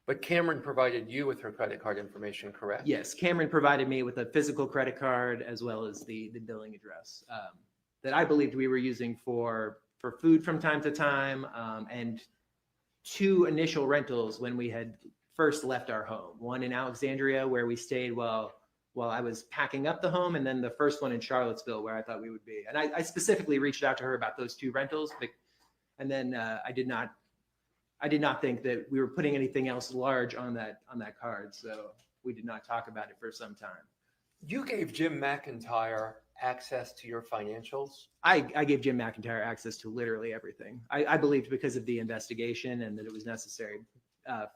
But Cameron provided you with her credit card information, correct? Yes, Cameron provided me with a physical credit card as well as the billing address that I believed we were using for food from time to time, and 2 initial rentals when we had first left our home. One in Alexandria where we stayed while I was packing up the home, and then the first one in Charlottesville where I thought we would be. And I specifically reached out to her about those 2 rentals, and then I did not think that we were putting anything else large on that card, so we did not talk about it for some time. You gave Jim McIntyre access to your financials? I gave Jim McIntyre access to literally everything. I believed because of the investigation and that it was necessary.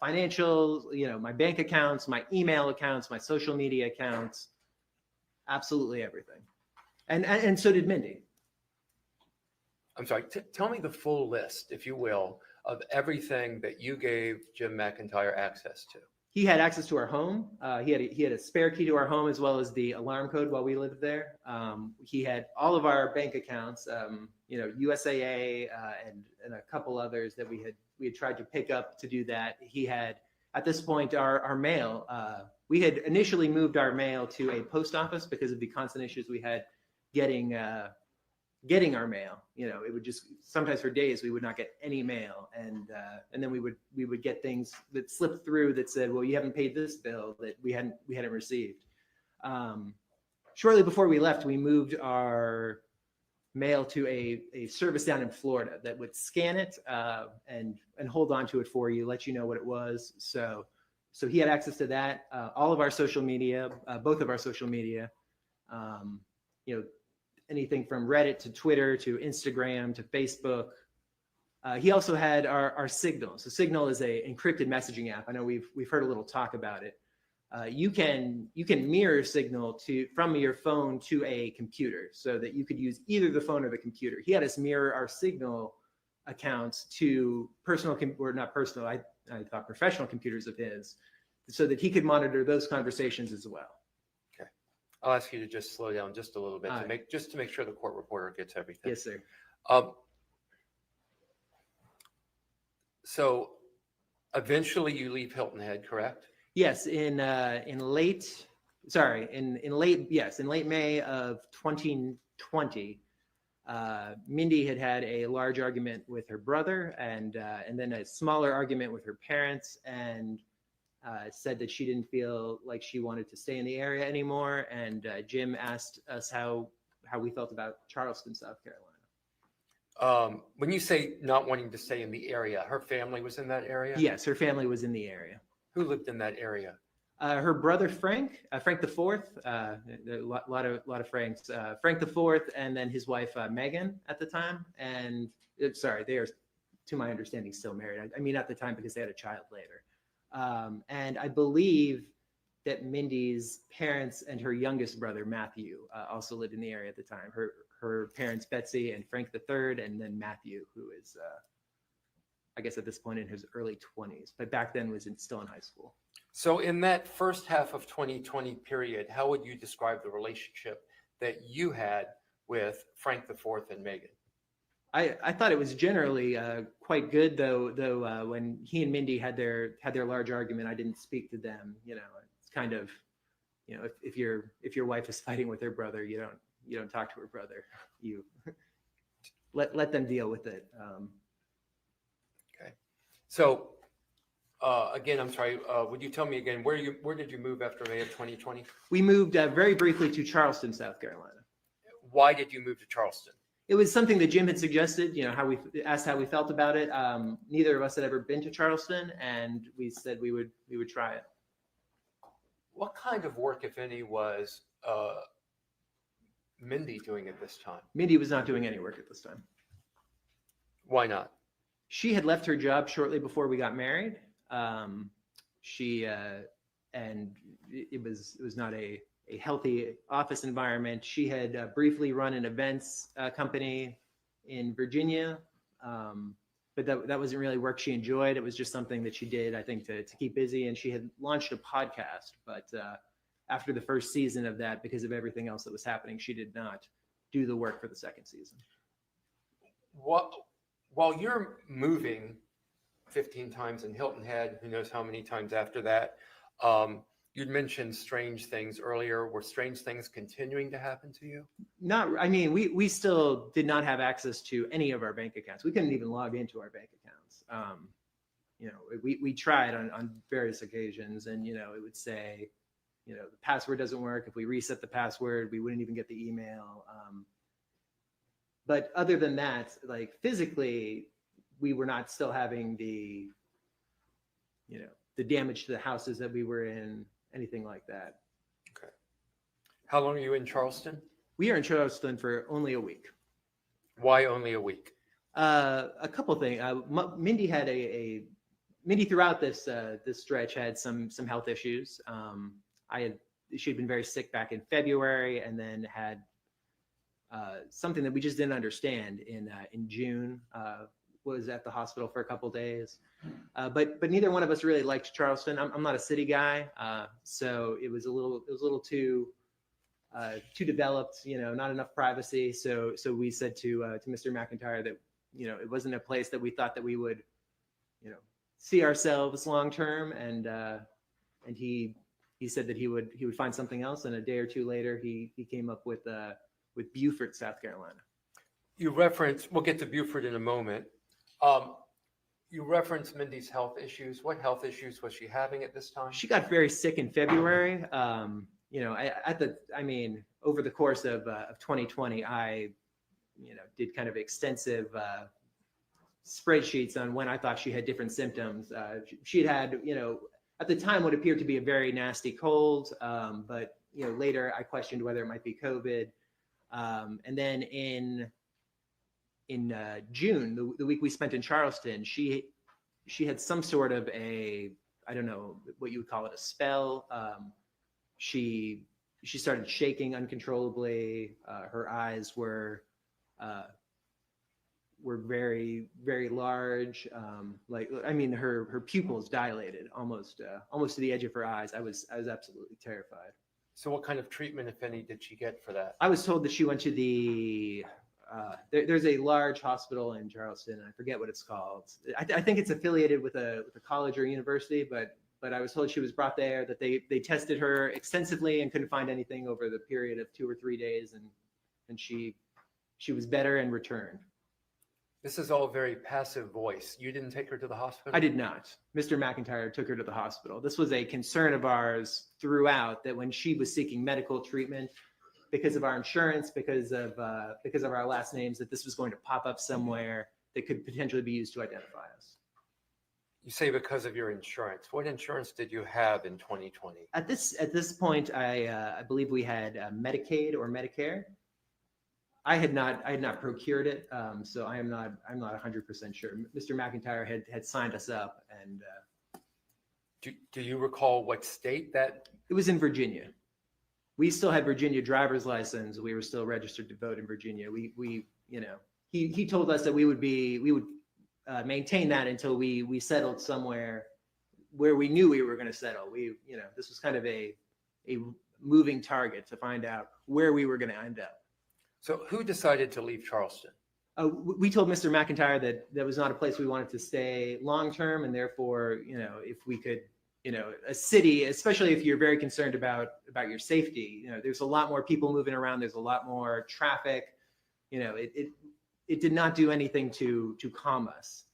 Financials, my bank accounts, my email accounts, my social media accounts, absolutely everything. And so did Mindy. I'm sorry, tell me the full list, if you will, of everything that you gave Jim McIntyre access to. He had access to our home. He had a spare key to our home as well as the alarm code while we lived there. He had all of our bank accounts, USAA and a couple others that we had tried to pick up to do that. He had, at this point, our mail. We had initially moved our mail to a post office because of the constant issues we had getting our mail. It would just, sometimes for days we would not get any mail, and then we would get things that slipped through that said, well, you haven't paid this bill that we hadn't received. Shortly before we left, we moved our mail to a service down in Florida that would scan it and hold on to it for you, let you know what it was. So he had access to that. All of our social media, both of our social media, anything from Reddit to Twitter to Instagram to Facebook, He also had our Signal. So Signal is a encrypted messaging app. I know we've heard a little talk about it. You can mirror Signal from your phone to a computer, so that you could use either the phone or the computer. He had us mirror our Signal accounts to not personal. I thought professional computers of his, so that he could monitor those conversations as well. Okay. I'll ask you to just slow down just a little bit All right. to make sure the court reporter gets everything. Yes, sir. So eventually you leave Hilton Head, correct? Yes, in late May of 2020, Mindy had a large argument with her brother, and then a smaller argument with her parents, and said that she didn't feel like she wanted to stay in the area anymore. And Jim asked us how we felt about Charleston, South Carolina. When you say not wanting to stay in the area, her family was in that area? Yes, her family was in the area. Who lived in that area? Her brother Frank the Fourth, a lot of Franks. Frank the Fourth, and then his wife Megan at the time. And sorry, they are, to my understanding, still married. I mean, at the time, because they had a child later. And I believe that Mindy's parents and her youngest brother Matthew also lived in the area at the time. Her parents Betsy and Frank the Third, and then Matthew, who is I guess at this point in his early 20s, but back then was still in high school. So in that first half of 2020 period, how would you describe the relationship that you had with Frank the Fourth and Megan? I thought it was generally quite good, though when he and Mindy had their large argument, I didn't speak to them. You know, it's kind of, you know, if your wife is fighting with her brother, you don't talk to her brother. You let them deal with it. Okay. So again, I'm sorry. Would you tell me again where did you move after May of 2020? We moved very briefly to Charleston, South Carolina. Why did you move to Charleston? It was something that Jim had suggested. You know, how we asked how we felt about it. Neither of us had ever been to Charleston, and we said we would try it. What kind of work, if any, was Mindy doing at this time? Mindy was not doing any work at this time. Why not? She had left her job shortly before we got married. And it was not a healthy office environment. She had briefly run an events company in Virginia, but that wasn't really work she enjoyed. It was just something that she did, I think, to keep busy. And she had launched a podcast, but after the first season of that, because of everything else that was happening, she did not do the work for the second season. While you're moving 15 times in Hilton Head, who knows how many times after that, you'd mentioned strange things earlier. Were strange things continuing to happen to you? I mean, we still did not have access to any of our bank accounts. We couldn't even log into our bank accounts. You know, we tried on various occasions, and, you know, it would say, you know, the password doesn't work. If we reset the password, we wouldn't even get the email. But other than that, like physically, we were not still having the damage to the houses that we were in, anything like that. Okay. How long are you in Charleston? We are in Charleston for only a week. Why only a week? A couple things. Mindy had Mindy throughout this stretch had some health issues. She'd been very sick back in February, and then had something that we just didn't understand in June. Was at the hospital for a couple days, but neither one of us really liked Charleston. I'm not a city guy, so it was a little too developed. You know, not enough privacy. So we said to Mr. McIntyre that, you know, it wasn't a place that we thought that we would, you know, see ourselves long term. And he said that he would find something else. And a day or two later, he came up with Beaufort, South Carolina. We'll get to Beaufort in a moment. You referenced Mindy's health issues. What health issues was she having at this time? She got very sick in February. You know, over the course of 2020, I, you know, did kind of extensive spreadsheets on when I thought she had different symptoms. She had, you know, at the time what appeared to be a very nasty cold, but, you know, later I questioned whether it might be COVID. And then in June, the week we spent in Charleston, she had some sort of I don't know what you would call it, a spell. She started shaking uncontrollably. Her eyes were very, very large. Her pupils dilated almost to the edge of her eyes. I was absolutely terrified. So what kind of treatment, if any, did she get for that? I was told that she went to there's a large hospital in Charleston. I forget what it's called. I think it's affiliated with a college or university, but I was told she was brought there, that they tested her extensively and couldn't find anything over the period of 2 or 3 days, and she was better and returned. This is all very passive voice. You didn't take her to the hospital? I did not. Mr. McIntyre took her to the hospital. This was a concern of ours throughout, that when she was seeking medical treatment, because of our insurance, because of our last names, that this was going to pop up somewhere that could potentially be used to identify us. You say because of your insurance. What insurance did you have in 2020? At this point, I believe we had Medicaid or Medicare. I had not procured it, so I'm not 100% sure. Mr. McIntyre had signed us up, and Do you recall what state that? it was in Virginia. We still had Virginia driver's license. We were still registered to vote in Virginia. He told us that we would maintain that until we settled somewhere where we knew we were going to settle. This was kind of a moving target to find out where we were going to end up. So who decided to leave Charleston? We told Mr. McIntyre that was not a place we wanted to stay long term, and therefore, if we could, a city, especially if you're very concerned about your safety, there's a lot more people moving around. There's a lot more traffic. It did not do anything to calm us.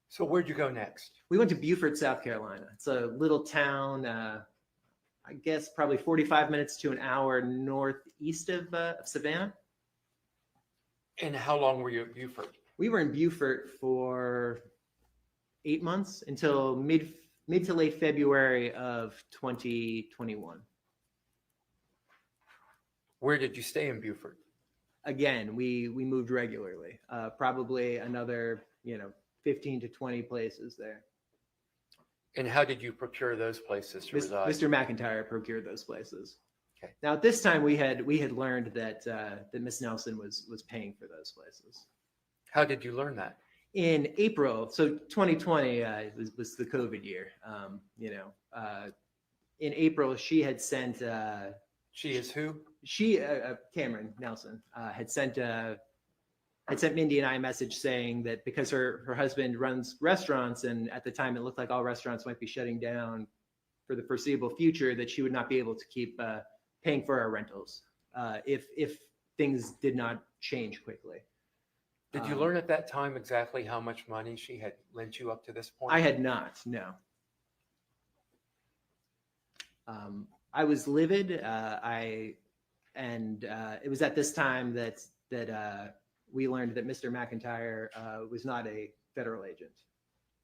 So where'd you go next? We went to Beaufort, South Carolina. It's a little town, I guess probably 45 minutes to an hour northeast of Savannah. And how long were you at Beaufort? We were in Beaufort for 8 months until mid to late February of 2021. Where did you stay in Beaufort? Again, we moved regularly, probably another 15 to 20 places there. And how did you procure those places to reside? Mr. McIntyre procured those places. Okay. Now at this time we had learned that Miss Nelson was paying for those places. How did you learn that? In April, so 2020 was the COVID year. In April, she had sent. She is who? Cameron Nelson had sent Mindy and I a message saying that because her husband runs restaurants, and at the time it looked like all restaurants might be shutting down for the foreseeable future, that she would not be able to keep paying for our rentals if things did not change quickly. Did you learn at that time exactly how much money she had lent you up to this point? I had not, no. I was livid. It was at this time that we learned that Mr. McIntyre was not a federal agent.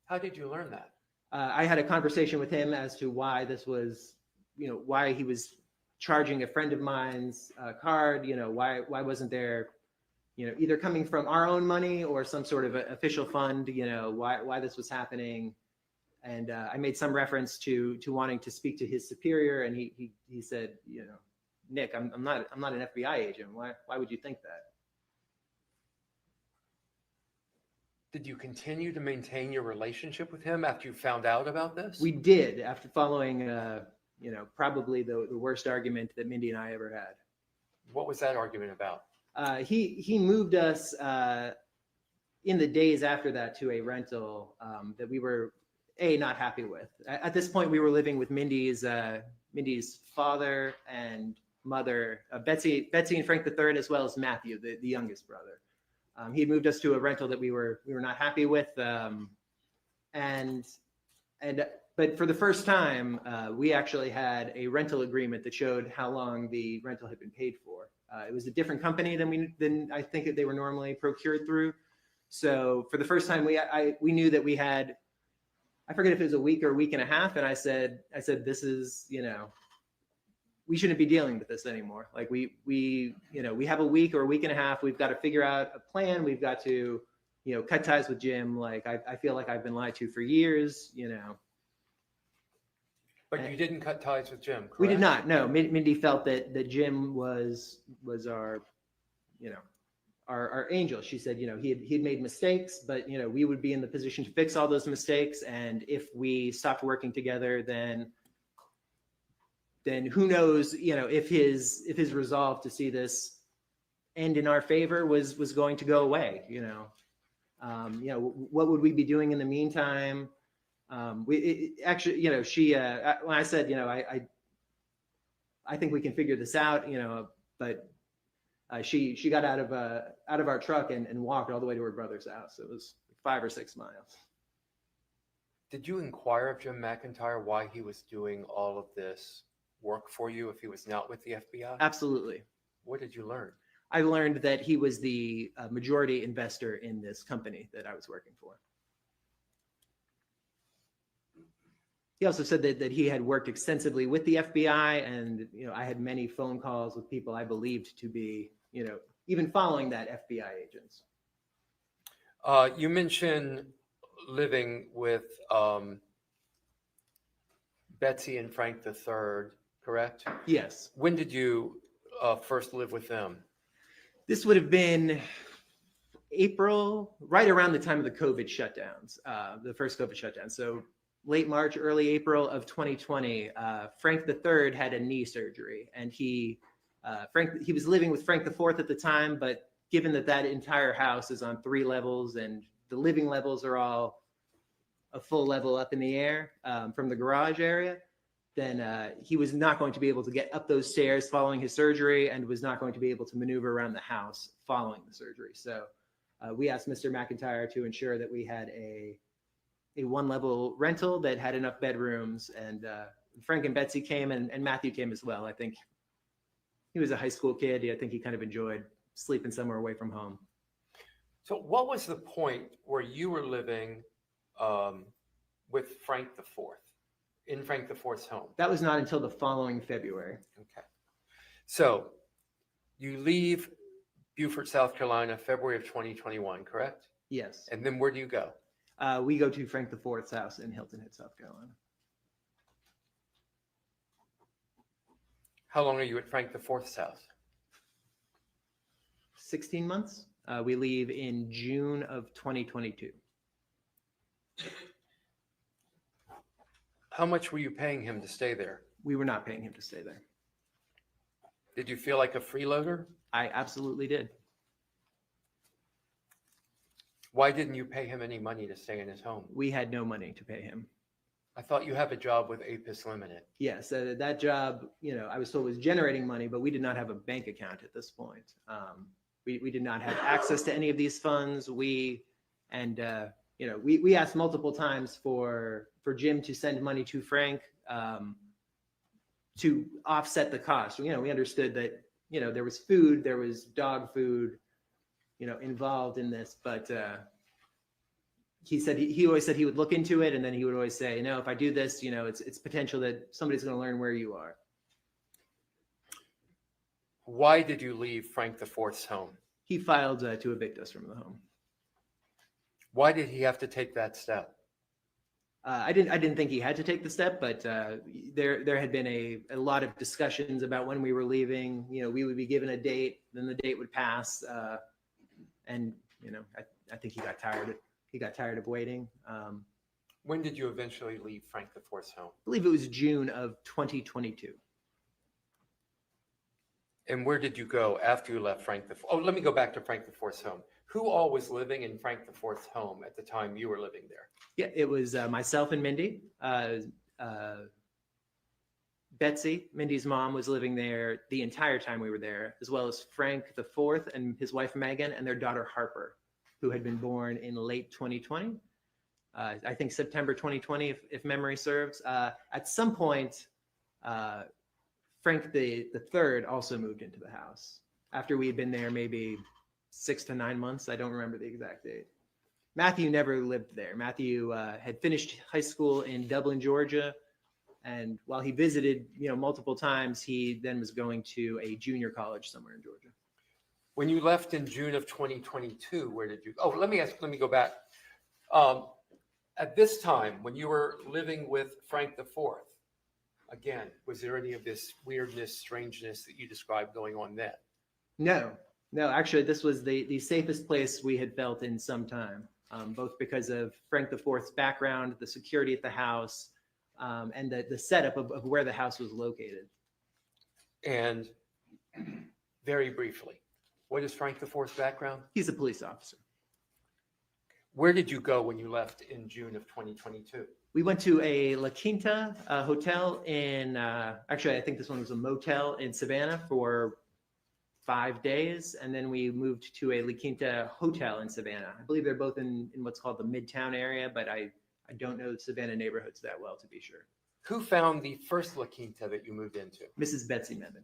How did you learn that? I had a conversation with him as to why this was, why he was charging a friend of mine's card. Why wasn't there, either coming from our own money or some sort of official fund, why this was happening. And I made some reference to wanting to speak to his superior, and he said, Nick, I'm not an FBI agent. Why would you think that? Did you continue to maintain your relationship with him after you found out about this? We did, after following, probably the worst argument that Mindy and I ever had. What was that argument about? He moved us in the days after that to a rental that we were not happy with. At this point, we were living with Mindy's father and mother, Betsy and Frank III, as well as Matthew, the youngest brother. He had moved us to a rental that we were not happy with, but for the first time, we actually had a rental agreement that showed how long the rental had been paid for. It was a different company than I think they were normally procured through. So for the first time, we knew that we had, I forget if it was a week or a week and a half, and I said this is, we shouldn't be dealing with this anymore. Like we have a week or a week and a half. We've got to figure out a plan. We've got to, cut ties with Jim. Like I feel like I've been lied to for years, But you didn't cut ties with Jim, correct? We did not. No, Mindy felt that Jim was our, our angel. She said, he had made mistakes, but we would be in the position to fix all those mistakes. And if we stopped working together, then who knows, if his resolve to see this end in our favor was going to go away. What would we be doing in the meantime? She when I said, I think we can figure this out, but she got out of our truck and walked all the way to her brother's house. It was 5 or 6 miles. Did you inquire of Jim McIntyre why he was doing all of this work for you if he was not with the FBI? Absolutely. What did you learn? I learned that he was the majority investor in this company that I was working for. He also said that he had worked extensively with the FBI, and I had many phone calls with people I believed to be, even following that FBI agents. You mentioned living with Betsy and Frank III, correct? Yes. When did you first live with them? This would have been April, right around the time of the COVID shutdowns, the first COVID shutdown. So late March, early April of 2020, Frank III had a knee surgery, and he was living with Frank IV at the time, but given that entire house is on 3 levels and the living levels are all a full level up in the air from the garage area, then he was not going to be able to get up those stairs following his surgery and was not going to be able to maneuver around the house following the surgery. So we asked Mr. McIntyre to ensure that we had a 1-level rental that had enough bedrooms, and Frank and Betsy came, and Matthew came as well. I think he was a high school kid. I think he kind of enjoyed sleeping somewhere away from home. So what was the point where you were living with Frank IV, in Frank IV's home? That was not until the following February. Okay. So you leave Beaufort, South Carolina, February of 2021, correct? Yes. And then where do you go? We go to Frank IV's house in Hilton Head, South Carolina. How long are you at Frank IV's house? 16 months. We leave in June of 2022. How much were you paying him to stay there? We were not paying him to stay there. Did you feel like a freeloader? I absolutely did. Why didn't you pay him any money to stay in his home? We had no money to pay him. I thought you have a job with Apis Limited. Yes, that job, I was told was generating money, but we did not have a bank account at this point. We did not have access to any of these funds. We asked multiple times for Jim to send money to Frank to offset the cost. We understood that, there was food, there was dog food, involved in this, but he said he always said he would look into it, and then he would always say, if I do this, it's potential that somebody's going to learn where you are. Why did you leave Frank IV's home? He filed to evict us from the home. Why did he have to take that step? I didn't think he had to take the step, but there had been a lot of discussions about when we were leaving. We would be given a date, then the date would pass, and I think he got tired. He got tired of waiting. When did you eventually leave Frank IV's home? I believe it was June of 2022. And where did you go after you left Frank IV? Oh, let me go back to Frank IV's home. Who all was living in Frank IV's home at the time you were living there? Yeah, it was myself and Mindy. Betsy, Mindy's mom, was living there the entire time we were there, as well as Frank IV and his wife Megan and their daughter Harper, who had been born in late 2020. I think September 2020, if memory serves. At some point, Frank the third also moved into the house after we had been there maybe 6 to 9 months. I don't remember the exact date. Matthew never lived there. Matthew had finished high school in Dublin, Georgia, And while he visited, multiple times, he then was going to a junior college somewhere in Georgia. When you left in June of 2022, where did you? Oh, let me go back. At this time, when you were living with Frank IV, again, was there any of this weirdness, strangeness that you described going on then? No, actually, this was the safest place we had felt in some time, both because of Frank IV's background, the security at the house, and the setup of where the house was located. And very briefly, what is Frank IV's background? He's a police officer. Where did you go when you left in June of 2022? We went to a La Quinta hotel in, actually, I think this one was a motel in Savannah for 5 days. And then we moved to a La Quinta hotel in Savannah. I believe they're both in what's called the Midtown area, but I don't know the Savannah neighborhoods that well, to be sure. Who found the first La Quinta that you moved into? Mrs. Betsy Mebane.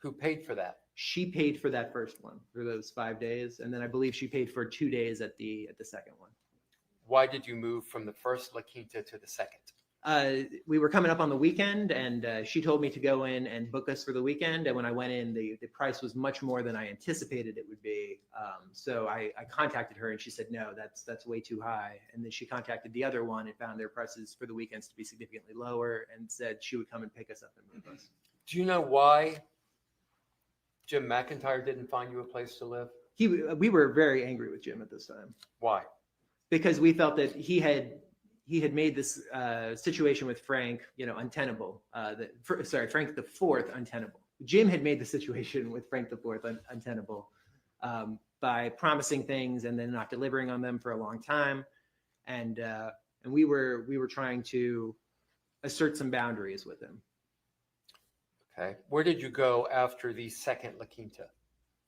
Who paid for that? She paid for that first one for those 5 days. And then I believe she paid for 2 days at the second one. Why did you move from the first La Quinta to the second? We were coming up on the weekend, and she told me to go in and book us for the weekend. And when I went in, the price was much more than I anticipated it would be. So I contacted her, and she said, no, that's way too high. And then she contacted the other one and found their prices for the weekends to be significantly lower, and said she would come and pick us up and move us. Do you know why Jim McIntyre didn't find you a place to live? We were very angry with Jim at this time, Why? because we felt that he had made this situation with Frank, untenable. Frank IV untenable. Jim had made the situation with Frank IV untenable by promising things and then not delivering on them for a long time, and we were trying to assert some boundaries with him. Okay. Where did you go after the second La Quinta?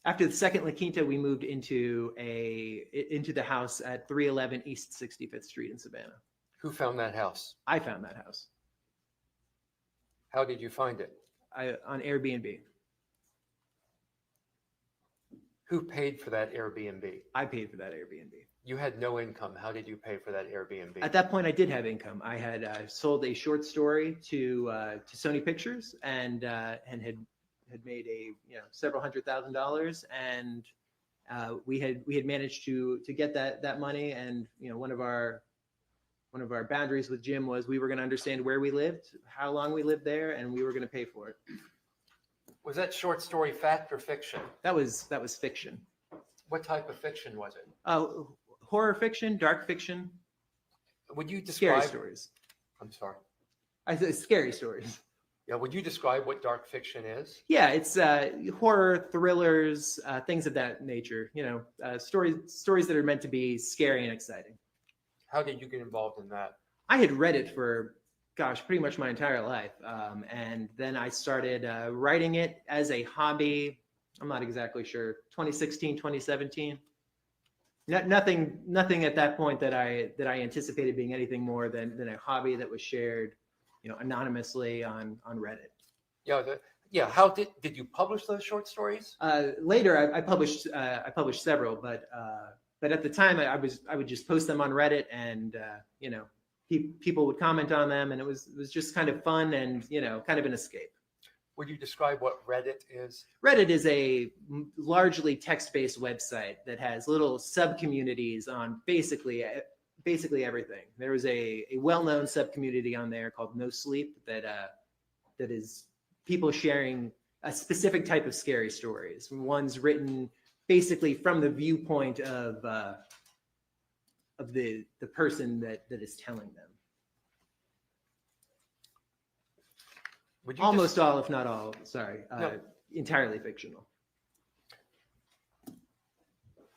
After the second La Quinta, we moved into the house at 311 East 65th Street in Savannah. Who found that house? I found that house How did you find it? on Airbnb. Who paid for that Airbnb? I paid for that Airbnb. You had no income. How did you pay for that Airbnb? At that point, I did have income. I had sold a short story to Sony Pictures and had made several $100,000, and we had managed to get that money. And one of our boundaries with Jim was we were going to understand where we lived, how long we lived there, and we were going to pay for it. Was that short story fact or fiction? That was fiction. What type of fiction was it? Horror fiction, dark fiction, Would you scary describe? stories. I'm sorry. I said scary stories. Yeah. Would you describe what dark fiction is? Yeah, it's horror, thrillers, things of that nature. Stories that are meant to be scary and exciting. How did you get involved in that? I had read it for, pretty much my entire life, and then I started writing it as a hobby. I'm not exactly sure. 2016, 2017. Nothing at that point that I anticipated being anything more than a hobby that was shared, anonymously on Reddit. Yeah. How did you publish those short stories? Later, I published several, but at the time I would just post them on Reddit, and people would comment on them, and it was just kind of fun and kind of an escape. Would you describe what Reddit is? Reddit is a largely text-based website that has little sub-communities on basically everything. There is a well-known sub-community on there called No Sleep that is people sharing a specific type of scary stories. One's written basically from the viewpoint of the person that is telling them. Would you Almost all, if not all, No. entirely fictional.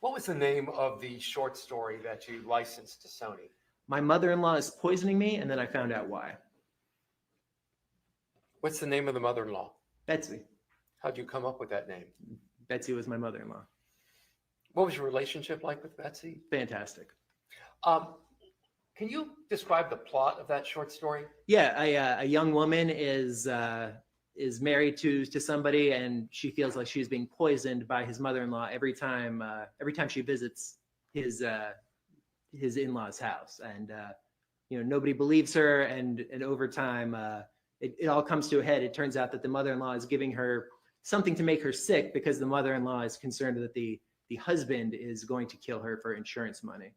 What was the name of the short story that you licensed to Sony? My mother-in-law is poisoning me, and then I found out why. What's the name of the mother-in-law? Betsy. How'd you come up with that name? Betsy was my mother-in-law. What was your relationship like with Betsy? Fantastic. Can you describe the plot of that short story? Yeah, a young woman is married to somebody, and she feels like she's being poisoned by his mother-in-law every time she visits his in-laws' house, and nobody believes her, and over time it all comes to a head. It turns out that the mother-in-law is giving her something to make her sick because the mother-in-law is concerned that the husband is going to kill her for insurance money.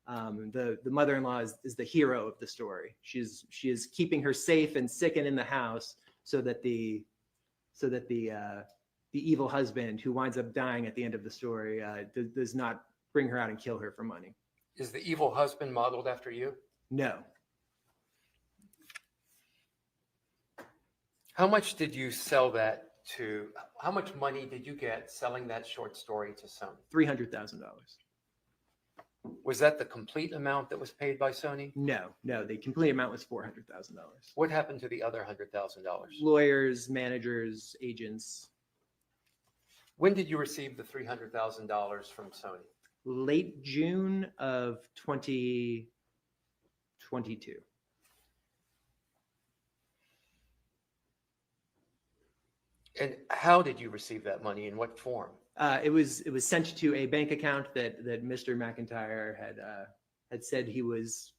The mother-in-law is the hero of the story. She is keeping her safe and sick and in the house so that the evil husband, who winds up dying at the end of the story, does not bring her out and kill her for money. Is the evil husband modeled after you? No. How much did you sell that to? How much money did you get selling that short story to Sony? $300,000. Was that the complete amount that was paid by Sony? No. The complete amount was $400,000. What happened to the other $100,000? Lawyers, managers, agents. When did you receive the $300,000 from Sony? Late June of 2022. And how did you receive that money? In what form? It was sent to a bank account that Mr. McIntyre had said he was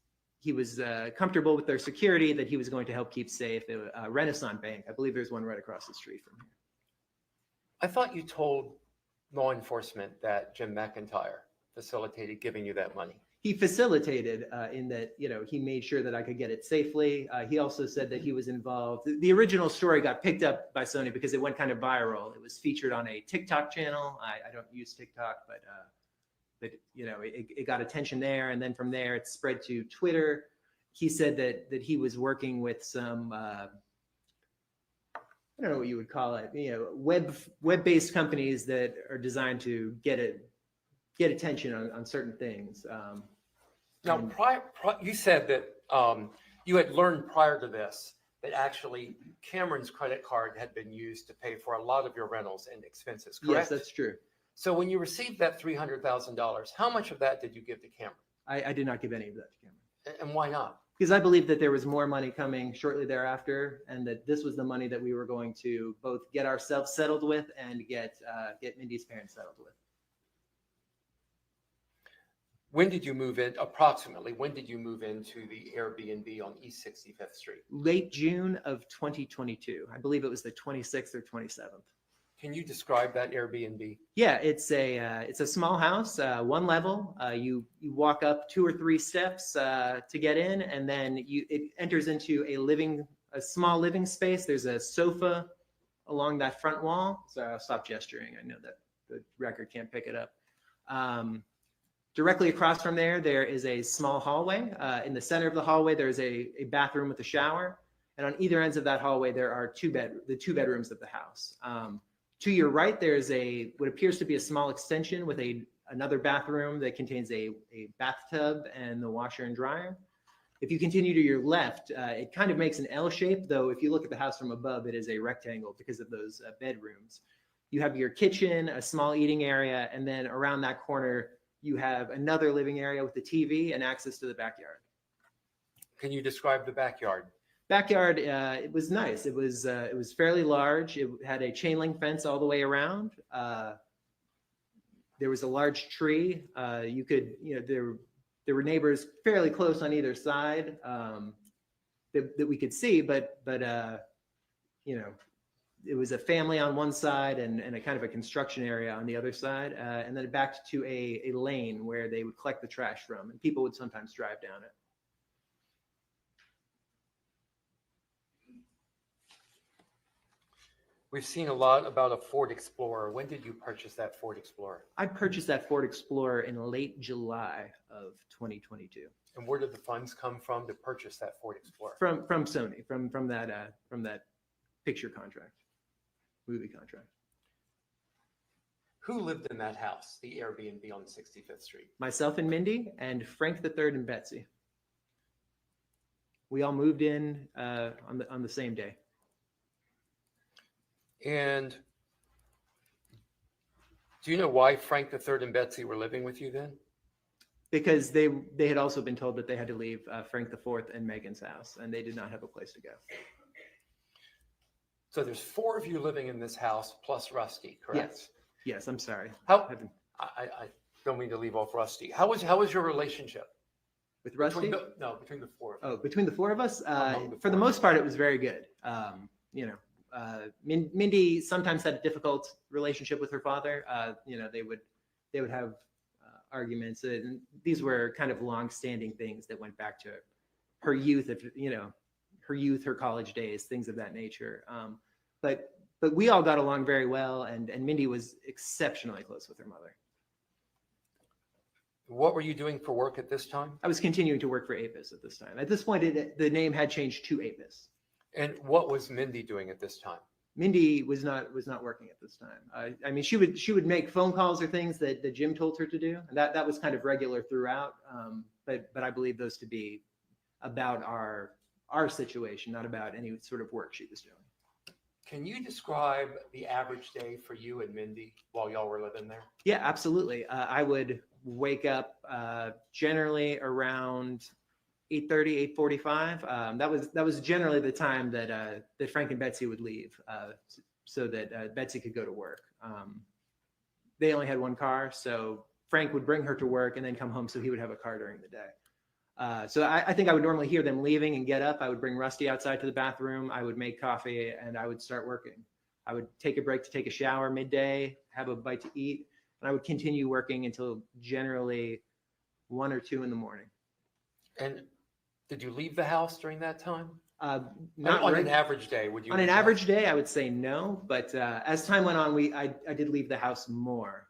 comfortable with their security, that he was going to help keep safe. Renaissance Bank, I believe there's one right across the street from here. I thought you told law enforcement that Jim McIntyre facilitated giving you that money. He facilitated in that, he made sure that I could get it safely. He also said that he was involved. The original story got picked up by Sony because it went kind of viral. It was featured on a TikTok channel. I don't use TikTok, but it got attention there. And then from there, it spread to Twitter. He said that he was working with some, I don't know what you would call it, web-based companies that are designed to get attention on certain things. Now, you said that you had learned prior to this that actually Cameron's credit card had been used to pay for a lot of your rentals and expenses, correct? Yes, that's true. So when you received that $300,000, how much of that did you give to Cameron? I did not give any of that to Cameron. And why not? Because I believed that there was more money coming shortly thereafter, and that this was the money that we were going to both get ourselves settled with and get Mindy's parents settled with. When did you move in, approximately, when did you move into the Airbnb on East 65th Street? Late June of 2022. I believe it was the 26th or 27th. Can you describe that Airbnb? Yeah, it's a small house, one level. You walk up 2 or 3 steps to get in, and then it enters into a small living space. There's a sofa along that front wall. So I'll stop gesturing. I know that the record can't pick it up. Directly across from there is a small hallway. In the center of the hallway, there's a bathroom with a shower. And on either ends of that hallway, there are the two bedrooms of the house. To your right, there's what appears to be a small extension with another bathroom that contains a bathtub and the washer and dryer. If you continue to your left, it kind of makes an L shape, though if you look at the house from above, it is a rectangle because of those bedrooms. You have your kitchen, a small eating area, and then around that corner, you have another living area with the TV and access to the backyard. Can you describe the backyard? Backyard, it was nice. It was fairly large. It had a chain link fence all the way around. There was a large tree. There were neighbors fairly close on either side that we could see, but it was a family on one side and a kind of a construction area on the other side, and then it backed to a lane where they would collect the trash from, and people would sometimes drive down it. We've seen a lot about a Ford Explorer. When did you purchase that Ford Explorer? I purchased that Ford Explorer in late July of 2022. And where did the funds come from to purchase that Ford Explorer? From Sony, from that picture contract, movie contract. Who lived in that house, the Airbnb on 65th Street? Myself and Mindy, and Frank III and Betsy. We all moved in on the same day. And do you know why Frank III and Betsy were living with you then? Because they had also been told that they had to leave Frank IV and Megan's house, and they did not have a place to go. So there's 4 of you living in this house plus Rusty, correct? Yes, I'm sorry. I don't mean to leave off Rusty. How was your relationship? With Rusty? Between the four of you. Oh, between the four of us, Among the for the four. most part, it was very good. You know, Mindy sometimes had a difficult relationship with her father. You know, they would have arguments, and these were kind of long-standing things that went back to her youth, her college days, things of that nature. But we all got along very well, and Mindy was exceptionally close with her mother. What were you doing for work at this time? I was continuing to work for APIS at this time. At this point, the name had changed to APIS. And what was Mindy doing at this time? Mindy was not working at this time. I mean, she would make phone calls or things that Jim told her to do, and that was kind of regular throughout. But I believe those to be about our situation, not about any sort of work she was doing. Can you describe the average day for you and Mindy while y'all were living there? Yeah, absolutely. I would wake up generally around 8:30, 8:45. That was generally the time that Frank and Betsy would leave, so that Betsy could go to work. They only had one car, so Frank would bring her to work and then come home, so he would have a car during the day. So I think I would normally hear them leaving and get up. I would bring Rusty outside to the bathroom. I would make coffee and I would start working. I would take a break to take a shower midday, have a bite to eat, and I would continue working until generally 1 or 2 in the morning. And did you leave the house during that time? Not on reg- an average day, would you? On an leave the house? average day, I would say no, but as time went on, I did leave the house more.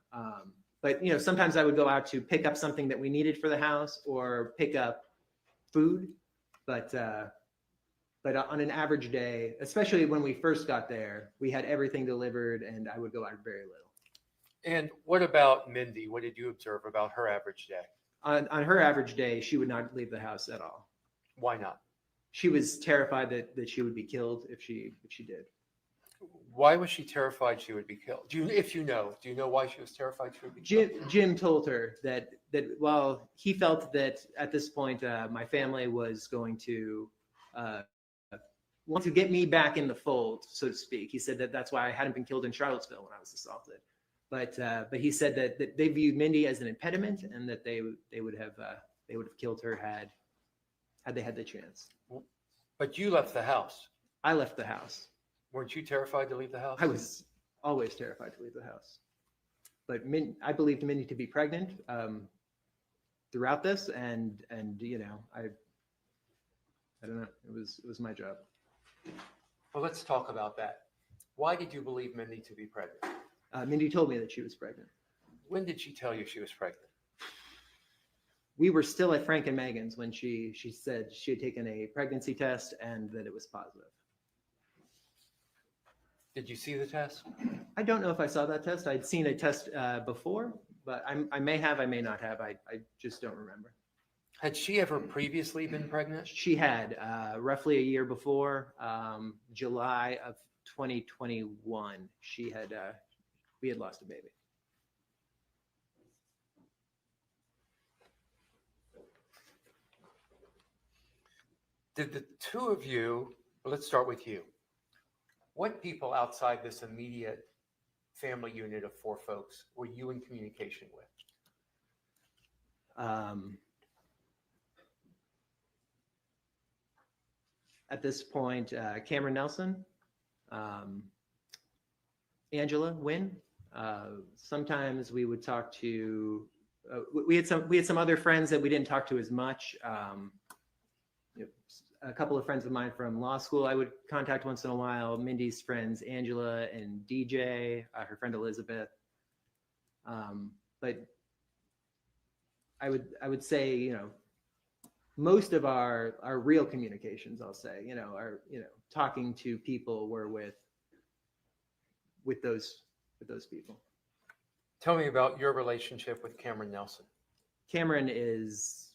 But you know, sometimes I would go out to pick up something that we needed for the house or pick up food. But on an average day, especially when we first got there, we had everything delivered, and I would go out very little. And what about Mindy? What did you observe about her average day? On her average day, she would not leave the house at all. Why not? She was terrified that she would be killed if she did. Why was she terrified she would be killed? Do you know why she was terrified she would be killed? Jim told her that while he felt that at this point my family was going to want to get me back in the fold, so to speak. He said that's why I hadn't been killed in Charlottesville when I was assaulted. But he said that they viewed Mindy as an impediment, and that they would have killed her had they had the chance. But you left the house. I left the house. Weren't you terrified to leave the house? I was always terrified to leave the house. But I believed Mindy to be pregnant throughout this, and you know, I don't know. It was my job. Well, let's talk about that. Why did you believe Mindy to be pregnant? Mindy told me that she was pregnant. When did she tell you she was pregnant? We were still at Frank and Megan's when she said she had taken a pregnancy test and that it was positive. Did you see the test? I don't know if I saw that test. I'd seen a test before, but I may have, I may not have. I just don't remember. Had she ever previously been pregnant? She had roughly a year before, July of 2021. We had lost a baby. Did the two of you, well, let's start with you. What people outside this immediate family unit of 4 folks were you in communication with? At this point, Cameron Nelson, Angela Wynn. Sometimes we would talk to. We had some other friends that we didn't talk to as much. You know, a couple of friends of mine from law school I would contact once in a while. Mindy's friends Angela and DJ, her friend Elizabeth. But I would say, you know, most of our real communications, I'll say, you know, talking to people were with those people. Tell me about your relationship with Cameron Nelson. Cameron has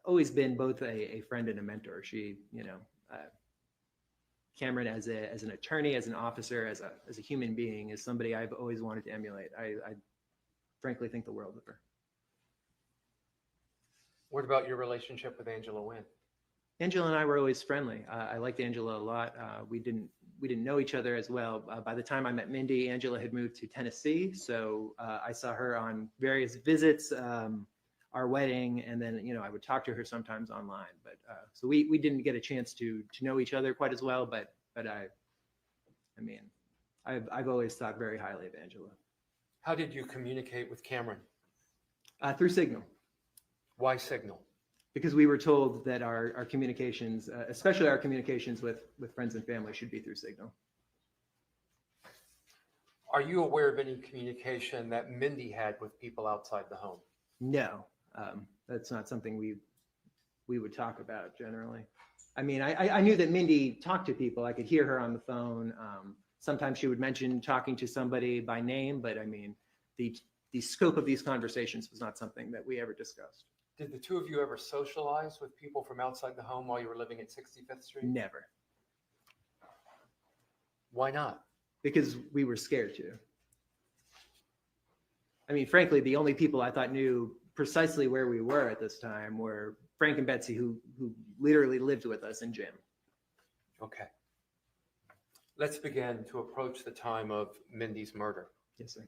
always been both a friend and a mentor. She, you know, Cameron as an attorney, as an officer, as a human being, is somebody I've always wanted to emulate. I frankly think the world of her. What about your relationship with Angela Wynn? Angela and I were always friendly. I liked Angela a lot. We didn't know each other as well. By the time I met Mindy, Angela had moved to Tennessee, so I saw her on various visits, our wedding, and then I would talk to her sometimes online. But so we didn't get a chance to know each other quite as well. But I've always thought very highly of Angela. How did you communicate with Cameron? Through Signal. Why Signal? Because we were told that our communications, especially our communications with friends and family, should be through Signal. Are you aware of any communication that Mindy had with people outside the home? No, that's not something we would talk about generally. I mean, I knew that Mindy talked to people. I could hear her on the phone. Sometimes she would mention talking to somebody by name, but I mean, the scope of these conversations was not something that we ever discussed. Did the two of you ever socialize with people from outside the home while you were living at 65th Street? Never, Why not? because we were scared to. I mean, frankly, the only people I thought knew precisely where we were at this time were Frank and Betsy, who literally lived with us, and Jim. Okay. Let's begin to approach the time of Mindy's murder. Yes, sir.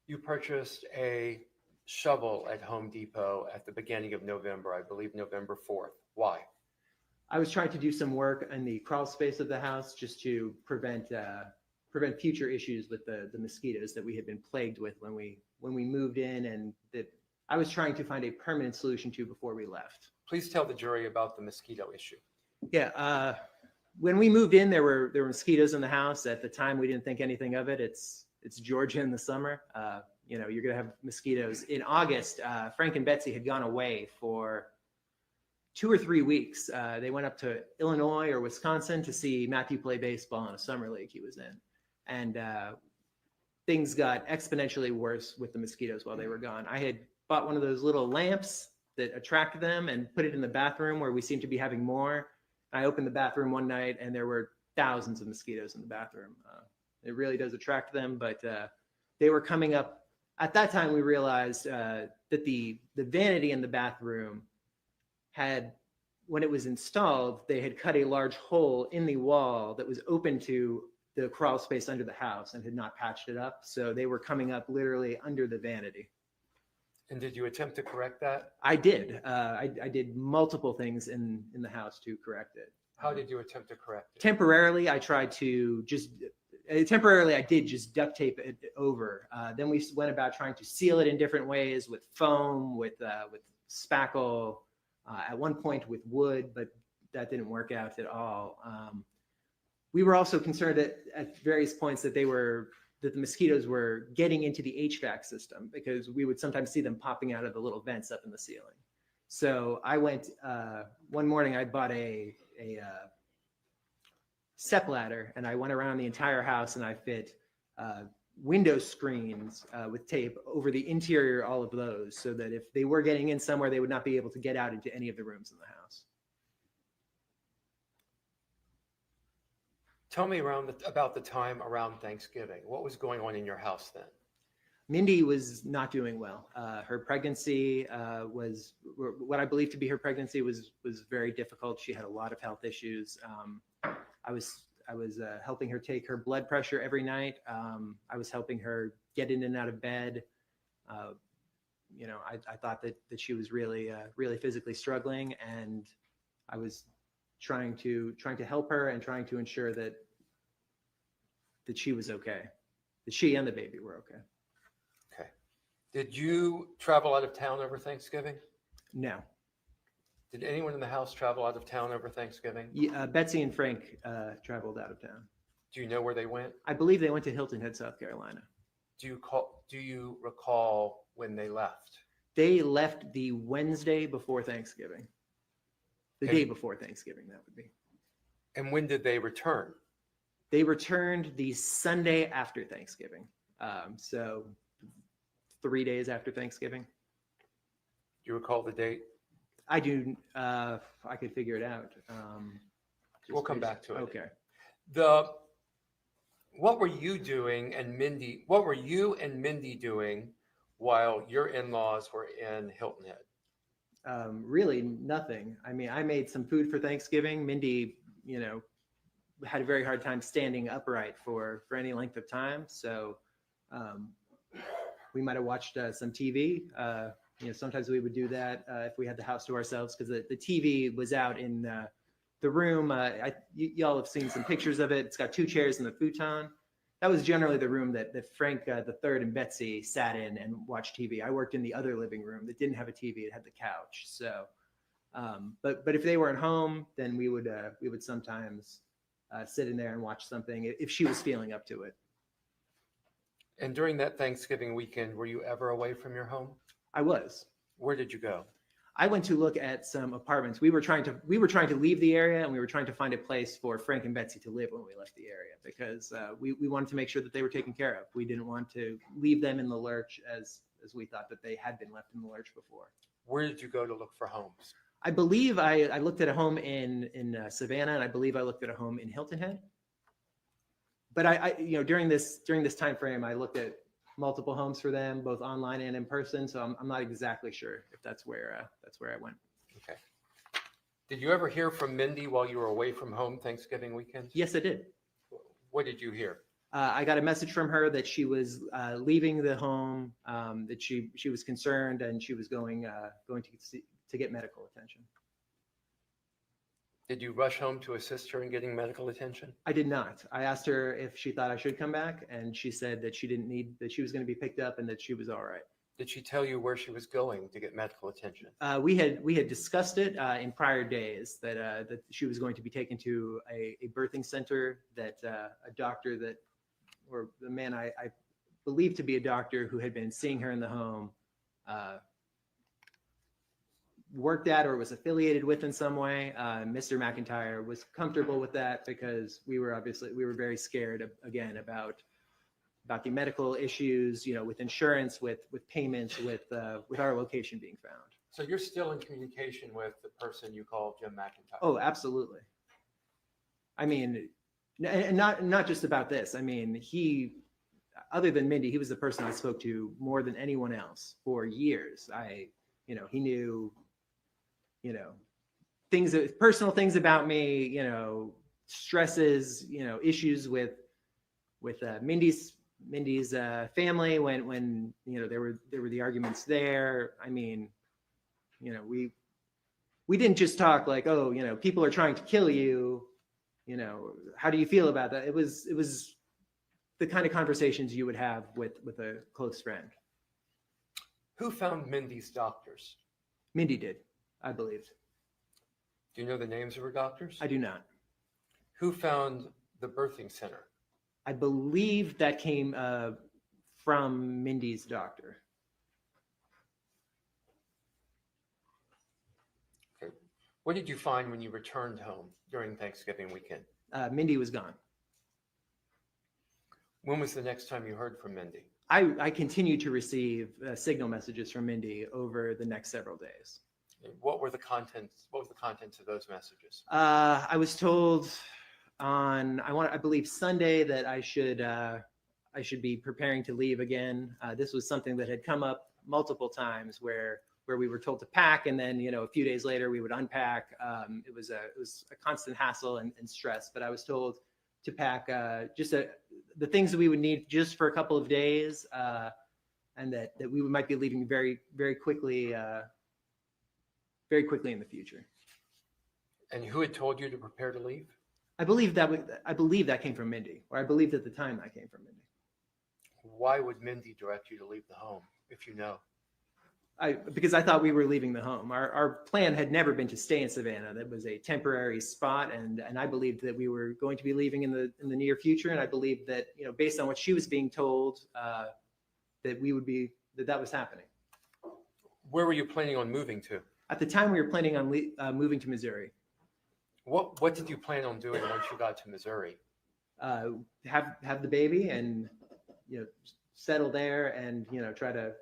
You purchased a shovel at Home Depot at the beginning of November, I believe November 4th. Why? I was trying to do some work in the crawl space of the house just to prevent future issues with the mosquitoes that we had been plagued with when we moved in, and that I was trying to find a permanent solution to before we left. Please tell the jury about the mosquito issue. Yeah, when we moved in, there were mosquitoes in the house. At the time, we didn't think anything of it. It's Georgia in the summer. You're gonna have mosquitoes. In August, Frank and Betsy had gone away for 2 or 3 weeks. They went up to Illinois or Wisconsin to see Matthew play baseball in a summer league he was in. And things got exponentially worse with the mosquitoes while they were gone. I had bought one of those little lamps that attract them and put it in the bathroom where we seemed to be having more. I opened the bathroom one night and there were thousands of mosquitoes in the bathroom. It really does attract them, but they were coming up. At that time, we realized that the vanity in the bathroom had, when it was installed, they had cut a large hole in the wall that was open to the crawl space under the house and had not patched it up. So they were coming up literally under the vanity. And did you attempt to correct that? I did. I did multiple things in the house to correct it. How did you attempt to correct it? Temporarily, I tried to temporarily, I did just duct tape it over. Then we went about trying to seal it in different ways with foam, with spackle, at one point with wood, but that didn't work out at all. We were also concerned at various points that the mosquitoes were getting into the HVAC system, because we would sometimes see them popping out of the little vents up in the ceiling. So I went, one morning I bought a step ladder, and I went around the entire house and I fit window screens with tape over the interior, all of those, so that if they were getting in somewhere, they would not be able to get out into any of the rooms in the house. Tell me about the time around Thanksgiving. What was going on in your house then? Mindy was not doing well. Her pregnancy was what I believe to be her pregnancy was very difficult. She had a lot of health issues. I was helping her take her blood pressure every night. I was helping her get in and out of bed. I thought that she was really physically struggling, and I was trying to help her and trying to ensure that she was okay, that she and the baby were okay. Okay. Did you travel out of town over Thanksgiving? No. Did anyone in the house travel out of town over Thanksgiving? Yeah, Betsy and Frank traveled out of town. Do you know where they went? I believe they went to Hilton Head, South Carolina. Do you recall when they left? They left the Wednesday before Thanksgiving. The day before Thanksgiving, that would be. And when did they return? They returned the Sunday after Thanksgiving. So 3 days after Thanksgiving. Do you recall the date? I do. I could figure it out. We'll come back to it. Okay. What were you doing and Mindy? What were you and Mindy doing while your in-laws were in Hilton Head? Really nothing. I mean, I made some food for Thanksgiving. Mindy, had a very hard time standing upright for any length of time. So we might have watched some TV. Sometimes we would do that if we had the house to ourselves, because the TV was out in the room. Y'all have seen some pictures of it. It's got 2 chairs and the futon. That was generally the room that Frank the third and Betsy sat in and watched TV. I worked in the other living room that didn't have a TV. It had the couch. So, but if they weren't home, then we would sometimes sit in there and watch something if she was feeling up to it. And during that Thanksgiving weekend, were you ever away from your home? I was. Where did you go? I went to look at some apartments. We were trying to leave the area, and we were trying to find a place for Frank and Betsy to live when we left the area, because we wanted to make sure that they were taken care of. We didn't want to leave them in the lurch as we thought that they had been left in the lurch before. Where did you go to look for homes? I believe I looked at a home in Savannah, and I believe I looked at a home in Hilton Head. But I during this time frame, I looked at multiple homes for them, both online and in person. So I'm not exactly sure if that's where I went. Okay. Did you ever hear from Mindy while you were away from home Thanksgiving weekend? Yes, I did. What did you hear? I got a message from her that she was leaving the home, that she was concerned, and she was going to get medical attention. Did you rush home to assist her in getting medical attention? I did not. I asked her if she thought I should come back, and she said that she didn't need, that she was going to be picked up and that she was all right. Did she tell you where she was going to get medical attention? We had discussed it in prior days that she was going to be taken to a birthing center, that a doctor or the man I believe to be a doctor who had been seeing her in the home worked at or was affiliated with in some way. Mr. McIntyre was comfortable with that, because we were very scared again about the medical issues, with insurance, with payments, with our location being found. So you're still in communication with the person you call Jim McIntyre? Oh, absolutely. I mean, and not just about this. I mean, other than Mindy, he was the person I spoke to more than anyone else for years. He knew, personal things about me, stresses, issues with Mindy's family when there were the arguments there. I mean, we didn't just talk like, oh, people are trying to kill you, how do you feel about that? It was the kind of conversations you would have with a close friend. Who found Mindy's doctors? Mindy did, I believe. Do you know the names of her doctors? I do not. Who found the birthing center? I believe that came from Mindy's doctor. Okay. What did you find when you returned home during Thanksgiving weekend? Mindy was gone. When was the next time you heard from Mindy? I continued to receive signal messages from Mindy over the next several days. What was the contents of those messages? I was told on, I believe Sunday, that I should be preparing to leave again. This was something that had come up multiple times where we were told to pack, and then a few days later we would unpack. It was a constant hassle and stress. But I was told to pack just the things that we would need just for a couple of days, and that we might be leaving very, very quickly in the future. And who had told you to prepare to leave? I believe that came from Mindy, or I believed at the time that came from Mindy. Why would Mindy direct you to leave the home, if you know? Because I thought we were leaving the home. Our plan had never been to stay in Savannah. That was a temporary spot, and I believed that we were going to be leaving in the near future. And I believed that, based on what she was being told, that that was happening. Where were you planning on moving to? At the time, we were planning on moving to Missouri. What did you plan on doing once you got to Missouri? Have the baby and settle there, and try to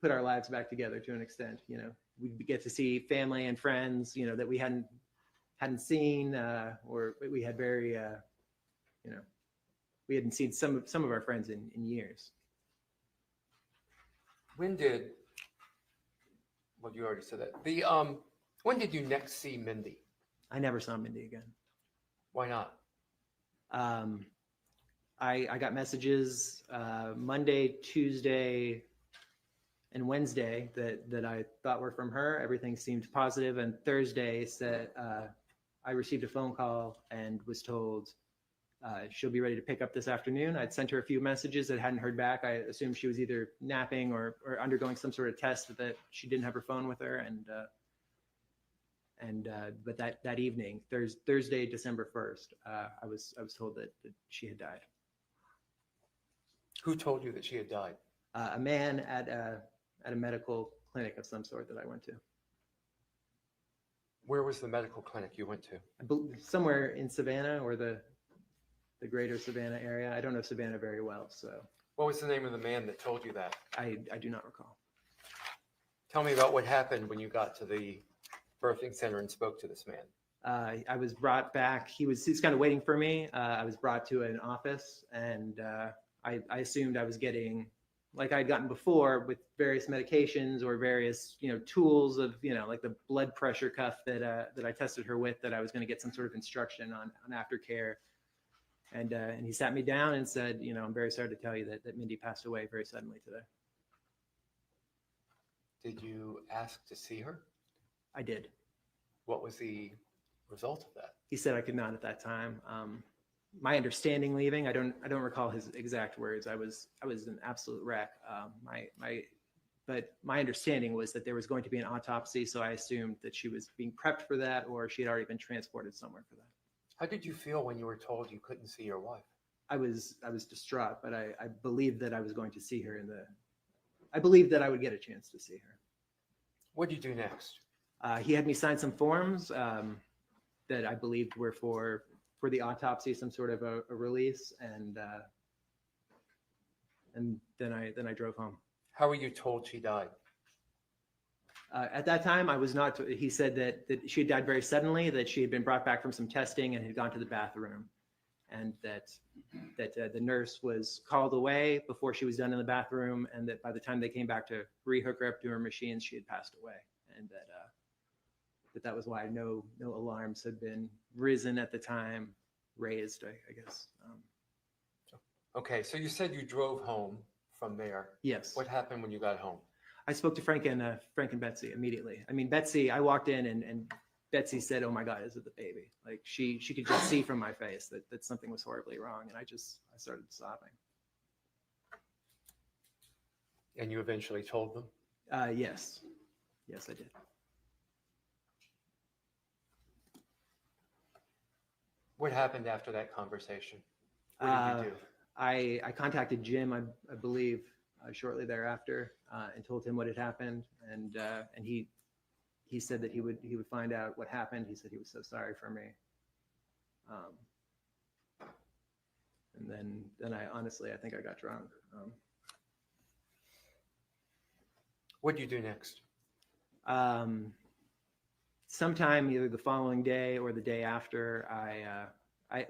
put our lives back together to an extent. We get to see family and friends that we hadn't seen, or we had we hadn't seen some of our friends in years. Well, you already said that. When did you next see Mindy? I never saw Mindy again. Why not? I got messages Monday, Tuesday, and Wednesday that I thought were from her. Everything seemed positive. And Thursday said I received a phone call and was told she'll be ready to pick up this afternoon. I'd sent her a few messages that hadn't heard back. I assumed she was either napping or undergoing some sort of test that she didn't have her phone with her. But that evening, Thursday, December 1st, I was told that she had died. Who told you that she had died? A man at a medical clinic of some sort that I went to. Where was the medical clinic you went to? Somewhere in Savannah or the greater Savannah area. I don't know Savannah very well, so What was the name of the man that told you that? I do not recall. Tell me about what happened when you got to the birthing center and spoke to this man. I was brought back. He's kind of waiting for me. I was brought to an office, and I assumed I was getting, like I'd gotten before, with various medications or various tools of like the blood pressure cuff that I tested her with, that I was going to get some sort of instruction on aftercare. And he sat me down and said, I'm very sorry to tell you that Mindy passed away very suddenly today. Did you ask to see her? I did. What was the result of that? He said I could not at that time. My understanding leaving, I don't recall his exact words. I was an absolute wreck. But my understanding was that there was going to be an autopsy, so I assumed that she was being prepped for that, or she had already been transported somewhere for that. How did you feel when you were told you couldn't see your wife? I was distraught, but I believed that I was going to see her I believed that I would get a chance to see her. What did you do next? He had me sign some forms that I believed were for the autopsy, some sort of a release, and then I drove home. How were you told she died? At that time, I was not. He said that she had died very suddenly, that she had been brought back from some testing and had gone to the bathroom, and that the nurse was called away before she was done in the bathroom, and that by the time they came back to rehook her up to her machines, she had passed away, and that was why no alarms had been raised at the time. I guess. Okay, so you said you drove home from there. Yes. What happened when you got home? I spoke to Frank and Betsy immediately. I mean, Betsy, I walked in and Betsy said, "Oh my God, is it the baby?" Like she could just see from my face that something was horribly wrong. And I started sobbing. And you eventually told them? Yes. Yes, I did. What happened after that conversation? What did you do? I contacted Jim, I believe, shortly thereafter, and told him what had happened, and he said that he would find out what happened. He said he was so sorry for me, and then I think I got drunk. What did you do next? Sometime either the following day or the day after,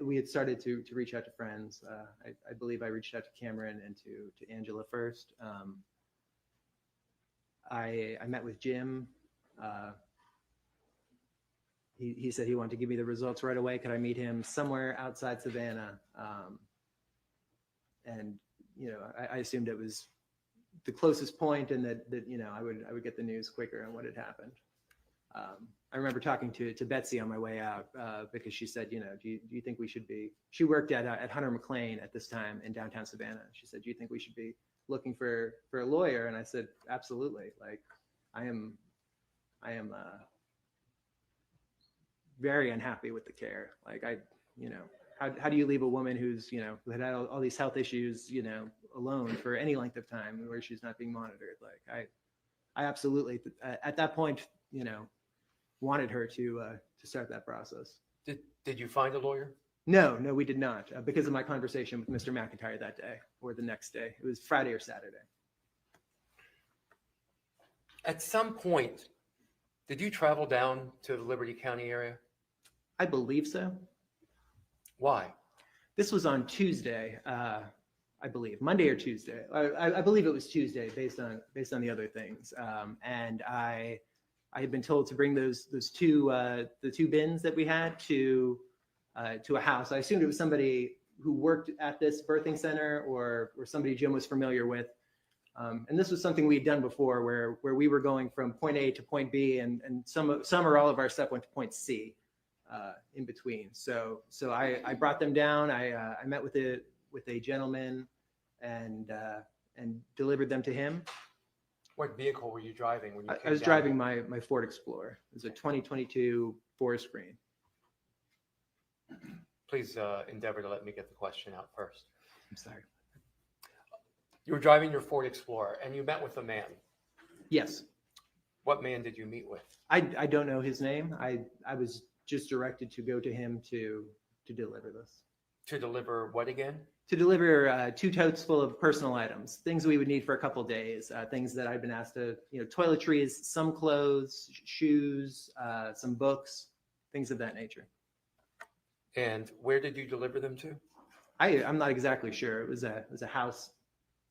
we had started to reach out to friends. I believe I reached out to Cameron and to Angela first. I met with Jim. He said he wanted to give me the results right away. Could I meet him somewhere outside Savannah? And I assumed it was the closest point, and that I would get the news quicker on what had happened. I remember talking to Betsy on my way out because she said, do you think we should be? She worked at Hunter McLean at this time in downtown Savannah. She said, "Do you think we should be looking for a lawyer?" And I said, "Absolutely. Like, I am very unhappy with the care. Like, how do you leave a woman who's who had all these health issues alone for any length of time where she's not being monitored? Like, I absolutely at that point wanted her to start that process. Did you find a lawyer? No, we did not, because of my conversation with Mr. McIntyre that day or the next day. It was Friday or Saturday. At some point, did you travel down to the Liberty County area? I believe so. Why? This was on Tuesday, I believe, Monday or Tuesday. I believe it was Tuesday, based on the other things. And I had been told to bring those two the two bins that we had to to a house. I assumed it was somebody who worked at this birthing center or somebody Jim was familiar with. And this was something we had done before where we were going from point A to point B and some or all of our stuff went to point C in between. So I brought them down. I met with a gentleman and delivered them to him. What vehicle were you driving when you I came was down? driving my Ford Explorer. It was a 2022 Forest Green. Please endeavor to let me get the question out first. I'm sorry. You were driving your Ford Explorer and you met with a man. Yes. What man did you meet with? I don't know his name. I was just directed to go to him to deliver this. To deliver what again? To deliver 2 totes full of personal items, things we would need for a couple days, things that I've been asked to, toiletries, some clothes, shoes, some books, things of that nature. And where did you deliver them to? I'm not exactly sure. It was a house,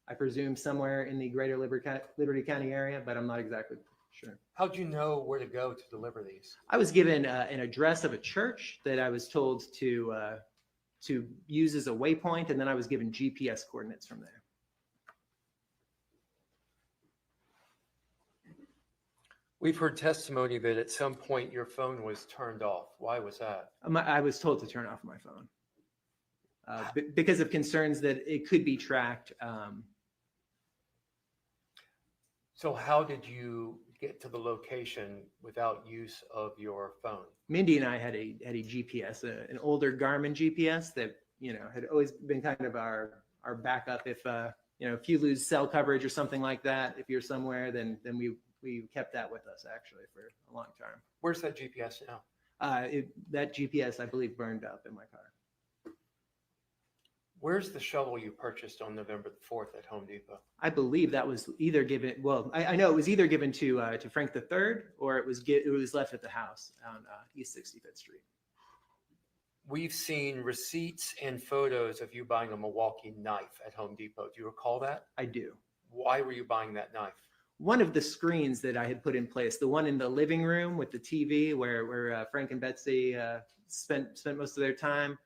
I presume somewhere in the greater Liberty County area, but I'm not exactly sure. How'd you know where to go to deliver these? I was given an address of a church that I was told to use as a waypoint, and then I was given GPS coordinates from there. We've heard testimony that at some point your phone was turned off. Why was that? I was told to turn off my phone because of concerns that it could be tracked. So how did you get to the location without use of your phone? Mindy and I had a GPS, an older Garmin GPS that had always been kind of our backup. If if you lose cell coverage or something like that, if you're somewhere, then we kept that with us actually for a long time. Where's that GPS now? That GPS I believe burned up in my car. Where's the shovel you purchased on November the 4th at Home Depot? I believe that was either given. Well, I know it was either given to Frank III or it was left at the house on East 65th Street. We've seen receipts and photos of you buying a Milwaukee knife at Home Depot. Do you recall that? I do. Why were you buying that knife? One of the screens that I had put in place, the one in the living room with the TV where Frank and Betsy spent most of their time,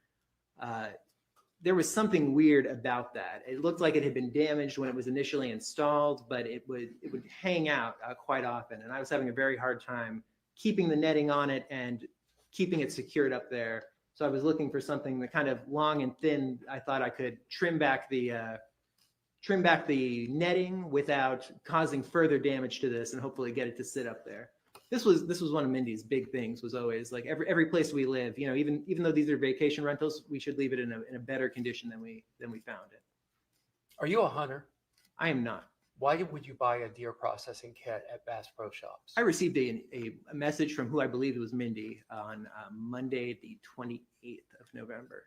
there was something weird about that. It looked like it had been damaged when it was initially installed, but it would hang out quite often. And I was having a very hard time keeping the netting on it and keeping it secured up there. So I was looking for something that kind of long and thin. I thought I could trim back the netting without causing further damage to this and hopefully get it to sit up there. This was one of Mindy's big things, was always like every place we live, even though these are vacation rentals, we should leave it in a better condition than we found it. Are you a hunter? I am not. Why would you buy a deer processing kit at Bass Pro Shops? I received a message from who I believe it was Mindy on Monday, the 28th of November,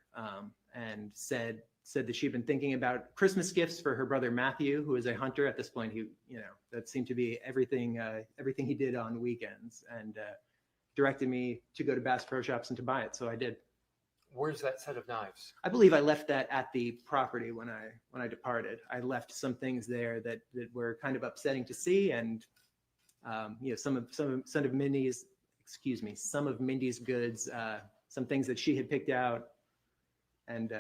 and said that she'd been thinking about Christmas gifts for her brother Matthew, who is a hunter at this point. That seemed to be everything he did on weekends, and directed me to go to Bass Pro Shops and to buy it. So I did. Where's that set of knives? I believe I left that at the property when I departed. I left some things there that were kind of upsetting to see, and some of Mindy's goods, some things that she had picked out, and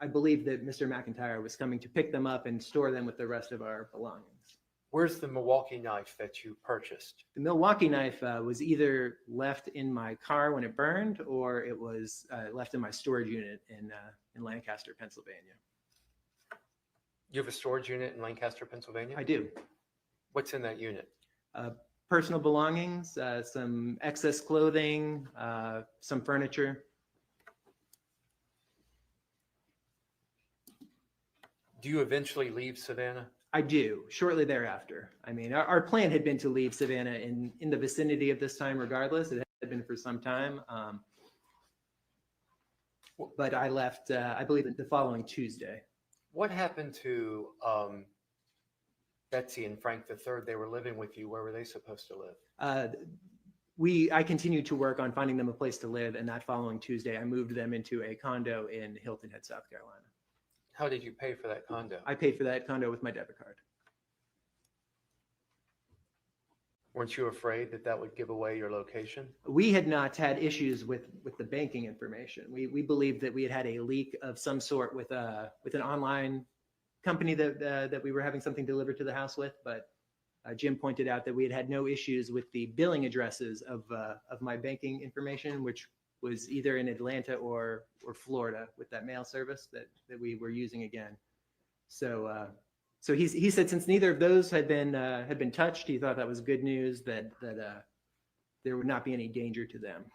I believe that Mr. McIntyre was coming to pick them up and store them with the rest of our belongings. Where's the Milwaukee knife that you purchased? The Milwaukee knife was either left in my car when it burned, or it was left in my storage unit in Lancaster, Pennsylvania. You have a storage unit in Lancaster, Pennsylvania? I do. What's in that unit? Personal belongings, some excess clothing, some furniture. Do you eventually leave Savannah? I do, shortly thereafter. I mean, our plan had been to leave Savannah in the vicinity of this time regardless. It had been for some time. But I left, I believe, the following Tuesday. What happened to Betsy and Frank III? They were living with you. Where were they supposed to live? I continued to work on finding them a place to live, and that following Tuesday, I moved them into a condo in Hilton Head, South Carolina. How did you pay for that condo? I paid for that condo with my debit card. Weren't you afraid that that would give away your location? We had not had issues with the banking information. We believed that we had had a leak of some sort with an online company that we were having something delivered to the house with, but Jim pointed out that we had had no issues with the billing addresses of my banking information, which was either in Atlanta or Florida with that mail service that we were using again. So he said since neither of those had been touched, he thought that was good news that there would not be any danger to them.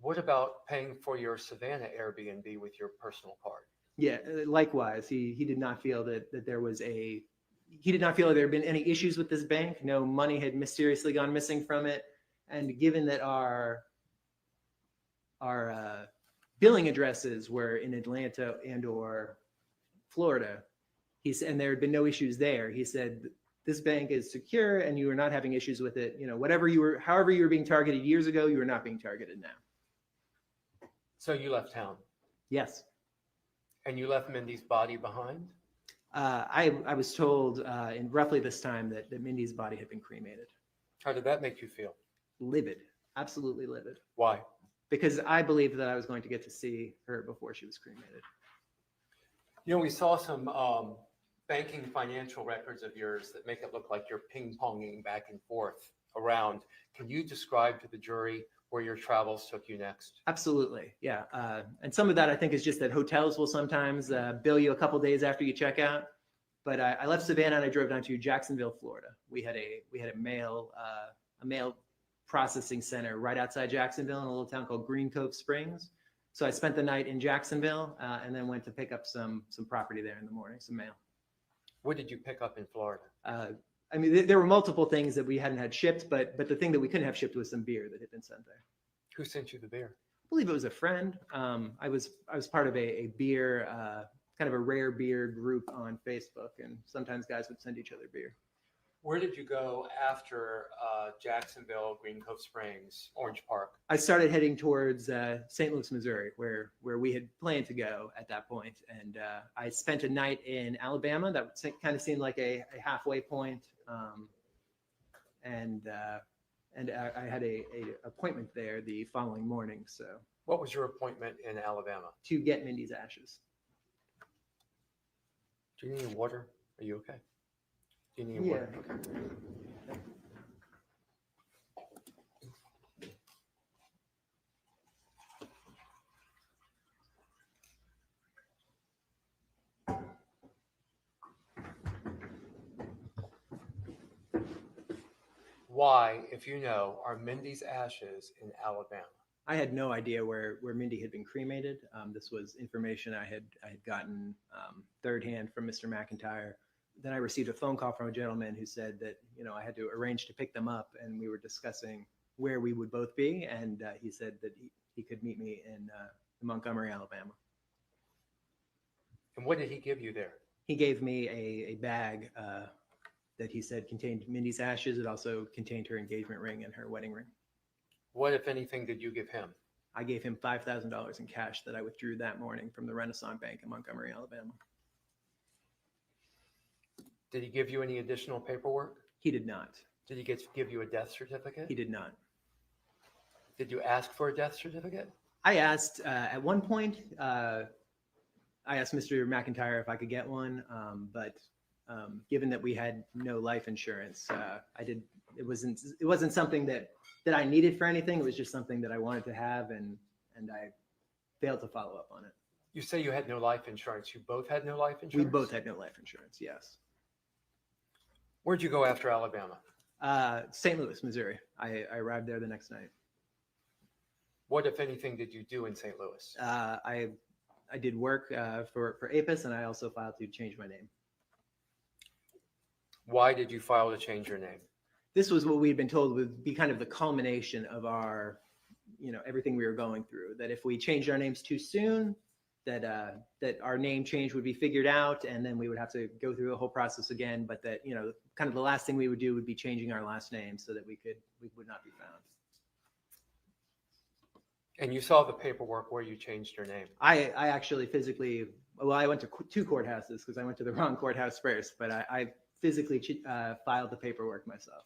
What about paying for your Savannah Airbnb with your personal card? Yeah, likewise, he did not feel that there was he did not feel that there had been any issues with this bank. No money had mysteriously gone missing from it, and given that our billing addresses were in Atlanta and or Florida, he said, and there had been no issues there. He said, this bank is secure and you are not having issues with it. You know, however you were being targeted years ago, you are not being targeted now. So you left town Yes. and you left Mindy's body behind? I was told in roughly this time that Mindy's body had been cremated. How did that make you feel? Livid, absolutely livid. Why? Because I believed that I was going to get to see her before she was cremated. You know, we saw some banking financial records of yours that make it look like you're ping-ponging back and forth around. Can you describe to the jury where your travels took you next? Absolutely, yeah. And some of that I think is just that hotels will sometimes bill you a couple days after you check out. But I left Savannah and I drove down to Jacksonville, Florida. We had a mail processing center right outside Jacksonville in a little town called Green Cove Springs. So I spent the night in Jacksonville and then went to pick up some property there in the morning, some mail. What did you pick up in Florida? I mean, there were multiple things that we hadn't had shipped, but the thing that we couldn't have shipped was some beer that had been sent there. Who sent you the beer? I believe it was a friend. I was part of a beer, kind of a rare beer group on Facebook, and sometimes guys would send each other beer. Where did you go after Jacksonville, Green Cove Springs, Orange Park? I started heading towards St. Louis, Missouri, where we had planned to go at that point. And I spent a night in Alabama. That kind of seemed like a halfway point. And I had a appointment there the following morning. So What was your appointment in Alabama? to get Mindy's ashes. Do you need water? Are you okay? Do you need water? Okay. Why, if you know, are Mindy's ashes in Alabama? I had no idea where Mindy had been cremated. This was information I had gotten third hand from Mr. McIntyre. Then I received a phone call from a gentleman who said that, you know, I had to arrange to pick them up, and we were discussing where we would both be. And he said that he could meet me in Montgomery, Alabama. And what did he give you there? He gave me a bag that he said contained Mindy's ashes. It also contained her engagement ring and her wedding ring. What, if anything, did you give him? I gave him $5,000 in cash that I withdrew that morning from the Renaissance Bank in Montgomery, Alabama. Did he give you any additional paperwork? He did not. Did he give you a death certificate? He did not. Did you ask for a death certificate? I asked at one point, I asked Mr. McIntyre if I could get one, but given that we had no life insurance, it wasn't something that I needed for anything. It was just something that I wanted to have, and I failed to follow up on it. You say you had no life insurance. You both had no life insurance? We both had no life insurance, yes. Where'd you go after Alabama? St. Louis, Missouri. I arrived there the next night. What, if anything, did you do in St. Louis? I did work for APIS, and I also filed to change my name. Why did you file to change your name? This was what we had been told would be kind of the culmination of our, everything we were going through. That if we changed our names too soon, that our name change would be figured out, and then we would have to go through the whole process again. But that, kind of the last thing we would do would be changing our last name so that we would not be found. And you saw the paperwork where you changed your name. I actually physically, I went to two courthouses because I went to the wrong courthouse first, but I physically filed the paperwork myself.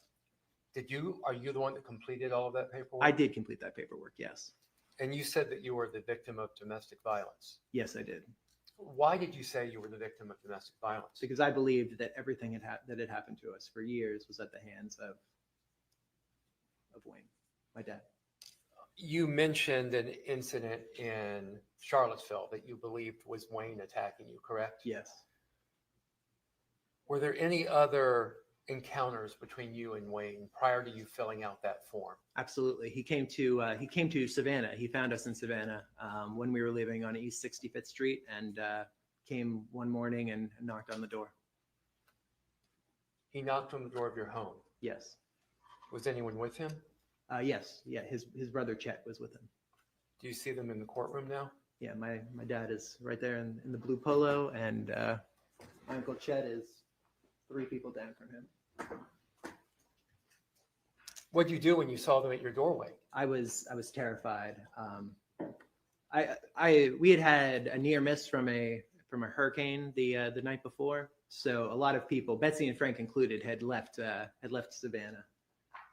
Are you the one that completed all of that paperwork? I did complete that paperwork. Yes. And you said that you were the victim of domestic violence. Yes, I did. Why did you say you were the victim of domestic violence? Because I believed that everything that had happened to us for years was at the hands of Wayne, my dad. You mentioned an incident in Charlottesville that you believed was Wayne attacking you, correct? Yes. Were there any other encounters between you and Wayne prior to you filling out that form? Absolutely. He came to Savannah. He found us in Savannah when we were living on East 65th Street, and came one morning and knocked on the door. He knocked on the door of your home. Yes. Was anyone with him? Yes. Yeah. His brother Chet was with him. Do you see them in the courtroom now? Yeah. My dad is right there in the blue polo, and my uncle Chet is 3 people down from him. What did you do when you saw them at your doorway? I was terrified. We had a near miss from a hurricane the night before, so a lot of people, Betsy and Frank included, had left Savannah,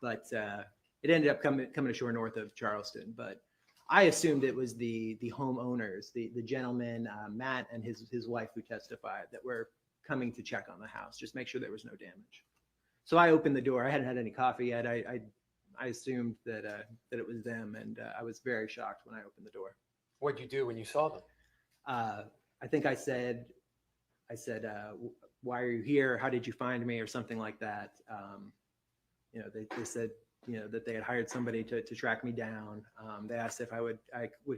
but it ended up coming ashore north of Charleston. But I assumed it was the homeowners, the gentleman Matt and his wife who testified, that were coming to check on the house, just make sure there was no damage. So I opened the door. I hadn't had any coffee yet. I assumed that it was them, and I was very shocked when I opened the door. What did you do when you saw them? I think I said, why are you here? How did you find me? Or something like that. They said, that they had hired somebody to track me down. They asked if I would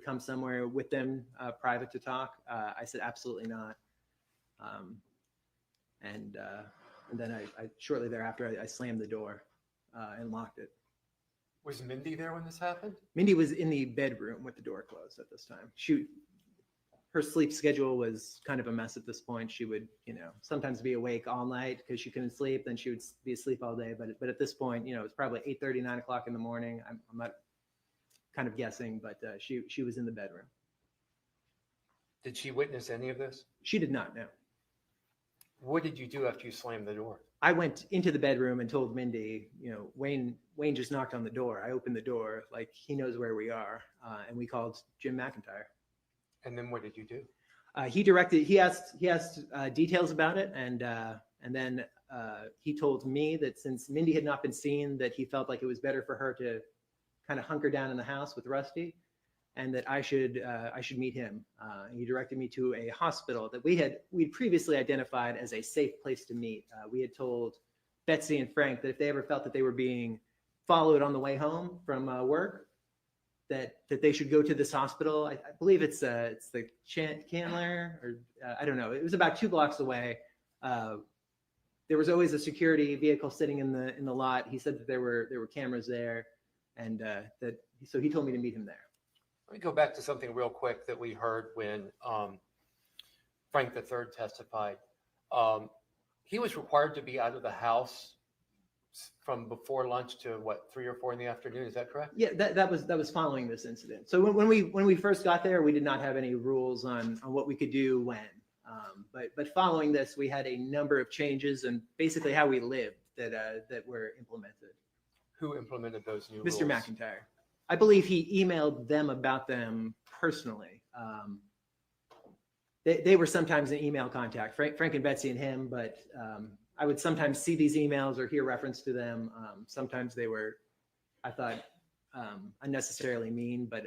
come somewhere with them private to talk. I said, absolutely not. And then I shortly thereafter, I slammed the door and locked it. Was Mindy there when this happened? Mindy was in the bedroom with the door closed at this time. Her sleep schedule was kind of a mess at this point. She would, sometimes be awake all night because she couldn't sleep. Then she would be asleep all day. But at this point, it was probably 8:30, 9 o'clock in the morning. I'm not kind of guessing, but she was in the bedroom. Did she witness any of this? She did not know. What did you do after you slammed the door? I went into the bedroom and told Mindy, Wayne just knocked on the door. I opened the door, like he knows where we are, and we called Jim McIntyre. And then what did you do? He asked details about it, and then he told me that since Mindy had not been seen, that he felt like it was better for her to kind of hunker down in the house with Rusty, and that I should meet him. He directed me to a hospital that we'd previously identified as a safe place to meet. We had told Betsy and Frank that if they ever felt that they were being followed on the way home from work, that they should go to this hospital. I believe it's the Chandler, or I don't know. It was about 2 blocks away. There was always a security vehicle sitting in the lot. He said that there were cameras there, and so he told me to meet him there. Let me go back to something real quick that we heard when Frank III testified. He was required to be out of the house from before lunch to 3 or 4 in the afternoon. Is that correct? Yeah, that was following this incident. So when we first got there, we did not have any rules on what we could do when. But following this, we had a number of changes and basically how we lived that were implemented. Who implemented those new Mr. rules? McIntyre. I believe he emailed them about them personally. They were sometimes in email contact, Frank and Betsy and him, but I would sometimes see these emails or hear reference to them. Sometimes they were, I thought, unnecessarily mean, but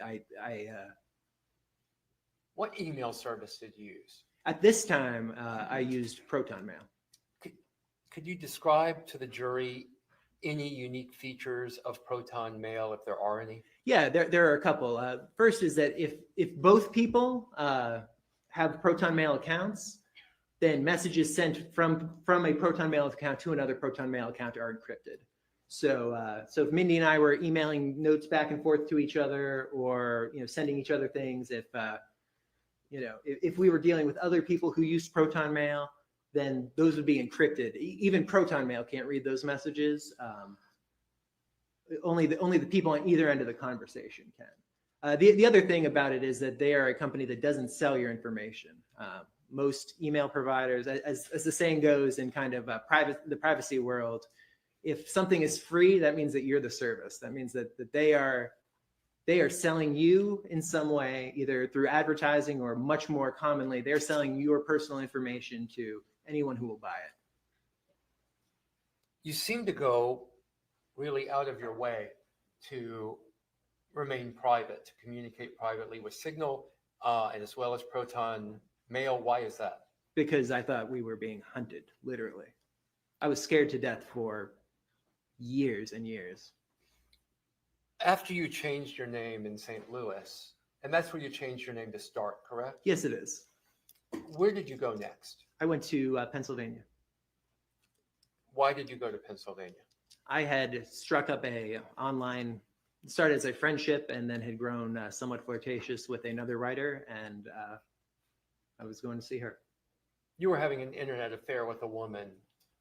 What email service did you use? at this time, I used Proton Mail. Could you describe to the jury any unique features of Proton Mail, if there are any? Yeah, there are a couple. First is that if both people have Proton Mail accounts, then messages sent from a Proton Mail account to another Proton Mail account are encrypted. So if Mindy and I were emailing notes back and forth to each other, or sending each other things, if we were dealing with other people who used Proton Mail, then those would be encrypted. Even Proton Mail can't read those messages. Only the people on either end of the conversation can. The other thing about it is that they are a company that doesn't sell your information. Most email providers, as the saying goes in kind of the privacy world, if something is free, that means that you're the service. That means that they are selling you in some way, either through advertising or much more commonly, they're selling your personal information to anyone who will buy it. You seem to go really out of your way to remain private, to communicate privately with Signal and as well as Proton Mail. Why is that? Because I thought we were being hunted, literally. I was scared to death for years and years. After you changed your name in St. Louis, and that's where you changed your name to start, correct? Yes, it is. Where did you go next? I went to Pennsylvania. Why did you go to Pennsylvania? I had struck up started as a friendship and then had grown somewhat flirtatious with another writer, and I was going to see her. You were having an internet affair with a woman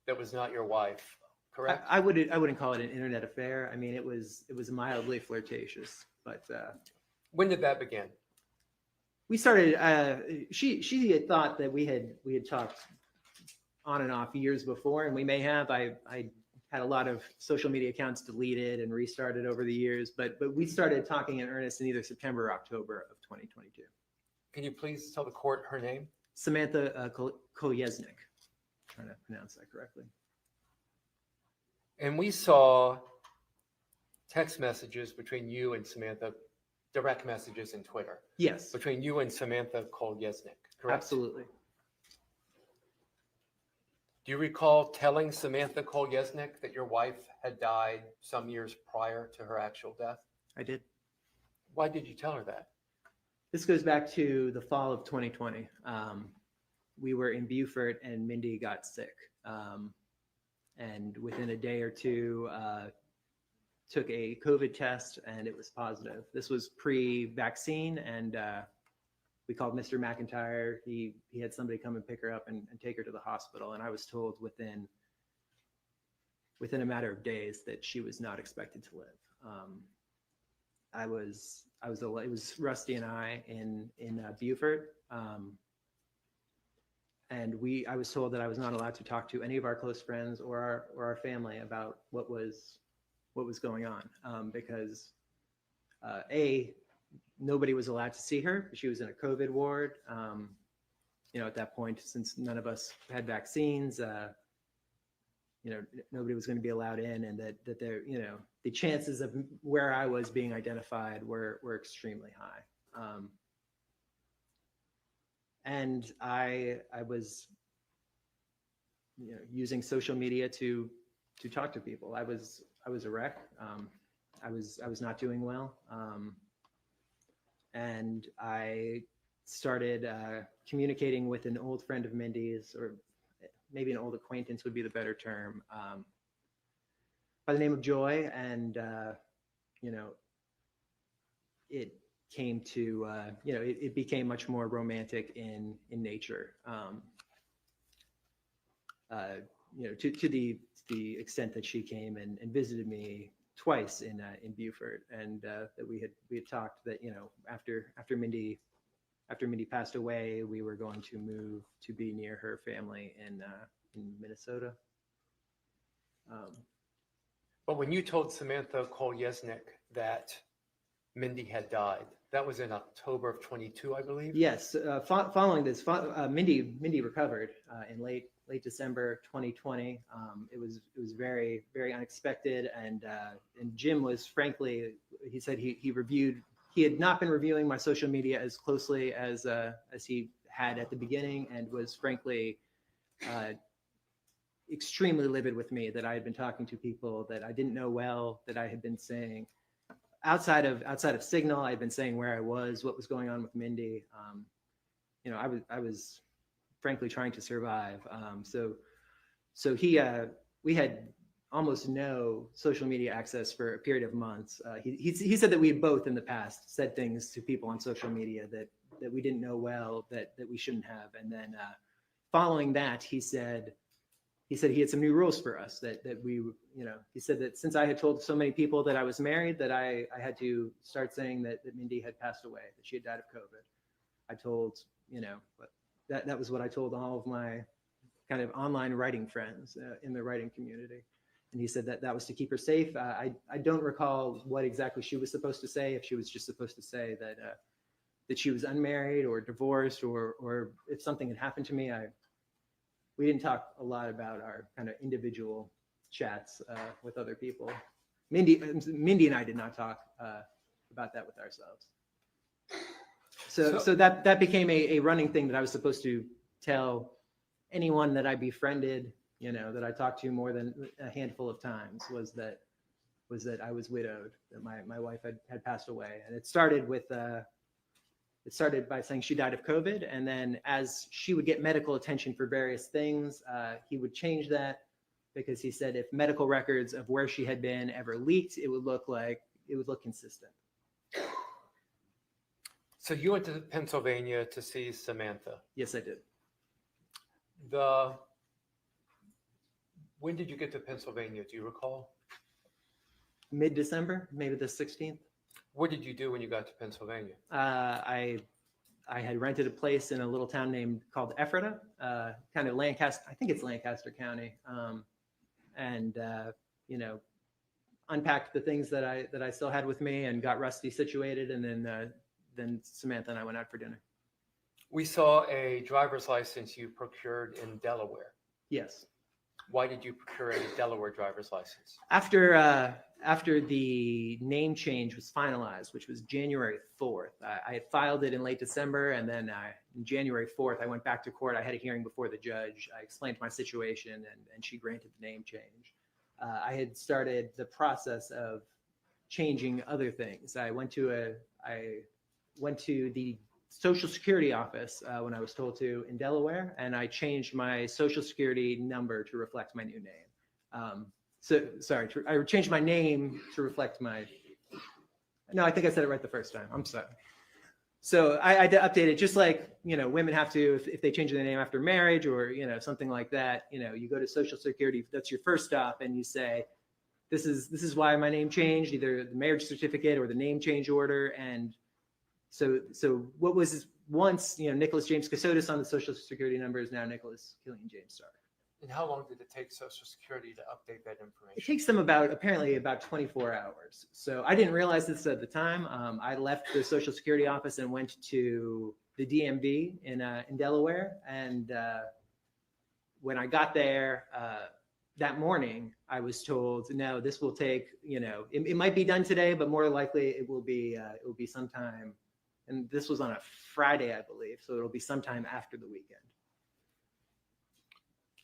that was not your wife, correct? I wouldn't call it an internet affair. I mean, it was mildly flirtatious, but When did that begin? we started. She had thought that we had talked on and off years before, and we may have. I had a lot of social media accounts deleted and restarted over the years, but we started talking in earnest in either September or October of 2022. Can you please tell the court her name? Samantha Kolyesnik. Trying to pronounce that correctly. And we saw text messages between you and Samantha, direct messages in Twitter, Yes, between you and Samantha Kolyesnik, correct? absolutely. Do you recall telling Samantha Kolyesnik that your wife had died some years prior to her actual death? I did. Why did you tell her that? This goes back to the fall of 2020. We were in Beaufort and Mindy got sick. And within a day or two, took a COVID test and it was positive. This was pre-vaccine, and we called Mr. McIntyre. He had somebody come and pick her up and take her to the hospital. And I was told within a matter of days that she was not expected to live. It was Rusty and I in Beaufort. And I was told that I was not allowed to talk to any of our close friends or our family about what was going on, because nobody was allowed to see her. She was in a COVID ward. At that point, since none of us had vaccines, nobody was going to be allowed in, and that there, the chances of where I was being identified were extremely high. And I was, using social media to talk to people. I was a wreck. I was not doing well. And I started communicating with an old friend of Mindy's, or maybe an old acquaintance would be the better term, by the name of Joy. And, it came to, it became much more romantic in nature, to the extent that she came and visited me twice in Beaufort, and that we had talked that, after Mindy passed away, we were going to move to be near her family in Minnesota. But when you told Samantha Kolyesnik that Mindy had died, that was in October of 22, I believe? Yes. Following this, Mindy recovered in late December 2020. It was very, very unexpected, and Jim was, frankly, he said he had not been reviewing my social media as closely as he had at the beginning, and was frankly extremely livid with me that I had been talking to people that I didn't know well, that I had been saying outside of Signal, I had been saying where I was, what was going on with Mindy. I was frankly trying to survive. So we had almost no social media access for a period of months. He said that we had both in the past said things to people on social media that we didn't know well, that we shouldn't have. And then following that, he said he had some new rules for us that we, he said that since I had told so many people that I was married, that I had to start saying that Mindy had passed away, that she had died of COVID. I told, that was what I told all of my kind of online writing friends in the writing community. And he said that that was to keep her safe. I don't recall what exactly she was supposed to say, if she was just supposed to say that that she was unmarried or divorced, or if something had happened to me. We didn't talk a lot about our kind of individual chats with other people. Mindy and I did not talk about that with ourselves. So that became a running thing that I was supposed to tell anyone that I befriended, that I talked to more than a handful of times, was that I was widowed, that my wife had passed away. And it started by saying she died of COVID. And then as she would get medical attention for various things, he would change that, because he said if medical records of where she had been ever leaked, it would look consistent. So you went to Pennsylvania to see Samantha. Yes, I did. When did you get to Pennsylvania? Do you recall? Mid-December, maybe the 16th. What did you do when you got to Pennsylvania? I had rented a place in a little town called Ephrata, kind of Lancaster. I think it's Lancaster County, and unpacked the things that I still had with me and got Rusty situated, and then Samantha and I went out for dinner. We saw a driver's license you procured in Delaware. Yes. Why did you procure a Delaware driver's license? After the name change was finalized, which was January 4th, I had filed it in late December, and then on January 4th, I went back to court. I had a hearing before the judge. I explained my situation, and she granted the name change. I had started the process of changing other things. I went to the Social Security office when I was told to in Delaware, and I changed my Social Security number to reflect my new name. I changed my name to reflect no, I think I said it right the first time. I'm sorry. So I updated, just like, women have to, if they change their name after marriage or, something like that, you go to Social Security, that's your first stop, and you say, this is why my name changed, either the marriage certificate or the name change order. And so what was once, Nicholas James Kassositis on the Social Security number is now Nicholas Killian James Stark. And how long did it take Social Security to update that information? It takes them apparently about 24 hours. So I didn't realize this at the time. I left the Social Security office and went to the DMV in Delaware. And when I got there that morning, I was told, no, this will take, it might be done today, but more likely it will be sometime. And this was on a Friday, I believe. So it'll be sometime after the weekend.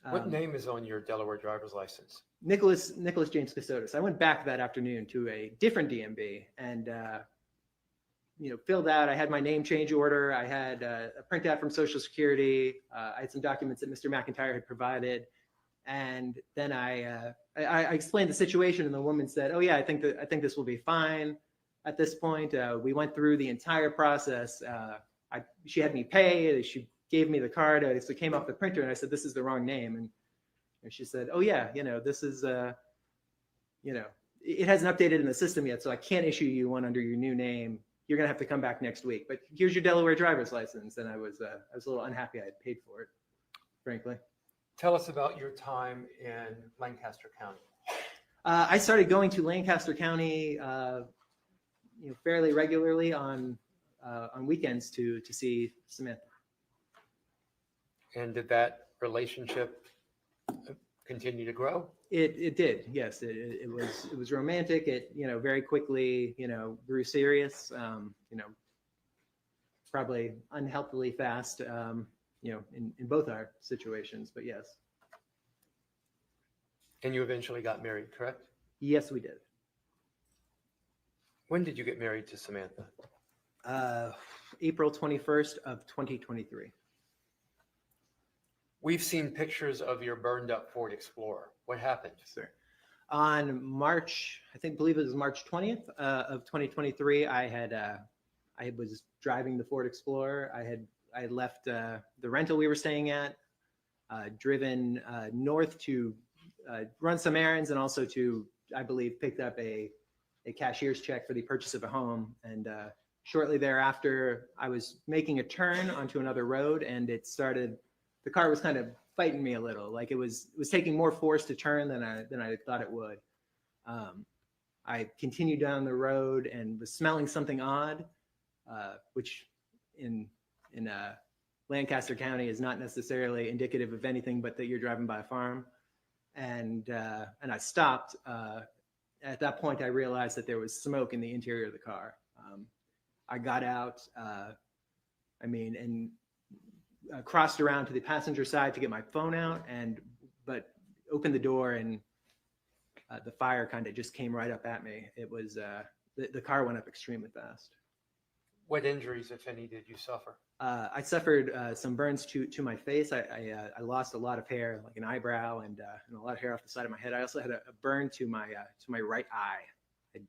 What name is on your Delaware driver's license? Nicholas James Kassositis. I went back that afternoon to a different DMV and, filled out. I had my name change order. I had a printout from Social Security. I had some documents that Mr. McIntyre had provided. And then I explained the situation, and the woman said, "Oh yeah, I think this will be fine." At this point, we went through the entire process. She had me pay. She gave me the card. So it came off the printer, and I said, "This is the wrong name." And she said, "Oh yeah, this is, it hasn't updated in the system yet, so I can't issue you one under your new name. You're gonna have to come back next week. But here's your Delaware driver's license." And I was a little unhappy I had paid for it, frankly. Tell us about your time in Lancaster County. I started going to Lancaster County, fairly regularly on weekends to see Samantha. And did that relationship continue to grow? It did, yes. It was romantic. It very quickly grew serious. Probably unhealthily fast. In both our situations, but yes. And you eventually got married, correct? Yes, we did. When did you get married to Samantha? April 21st of 2023. We've seen pictures of your burned up Ford Explorer. What happened? Sir. On believe it was March 20th of 2023, I was driving the Ford Explorer. I had left the rental we were staying at, driven north to run some errands, and also to, I believe, picked up a cashier's check for the purchase of a home. And shortly thereafter, I was making a turn onto another road, and it started the car was kind of fighting me a little. Like it was taking more force to turn than I thought it would. I continued down the road and was smelling something odd, which in Lancaster County is not necessarily indicative of anything but that you're driving by a farm. And I stopped. At that point, I realized that there was smoke in the interior of the car. I got out, and crossed around to the passenger side to get my phone out, but opened the door, and the fire kind of just came right up at me. It was the car went up extremely fast. What injuries, if any, did you suffer? I suffered some burns to my face. I lost a lot of hair, like an eyebrow, and a lot of hair off the side of my head. I also had a burn to my right eye. It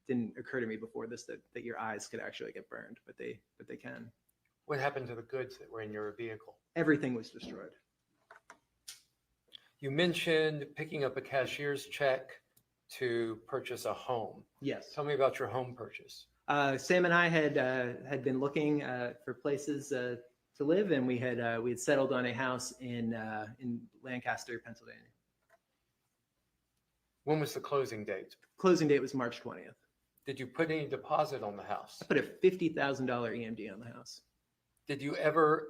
didn't occur to me before this that your eyes could actually get burned, but they can. What happened to the goods that were in your vehicle? Everything was destroyed. You mentioned picking up a cashier's check to purchase a home. Yes. Tell me about your home purchase. Sam and I had been looking for places to live, and we had settled on a house in Lancaster, Pennsylvania. When was the closing date? Closing date was March 20th. Did you put any deposit on the house? I put a $50,000 EMD on the house. Did you ever,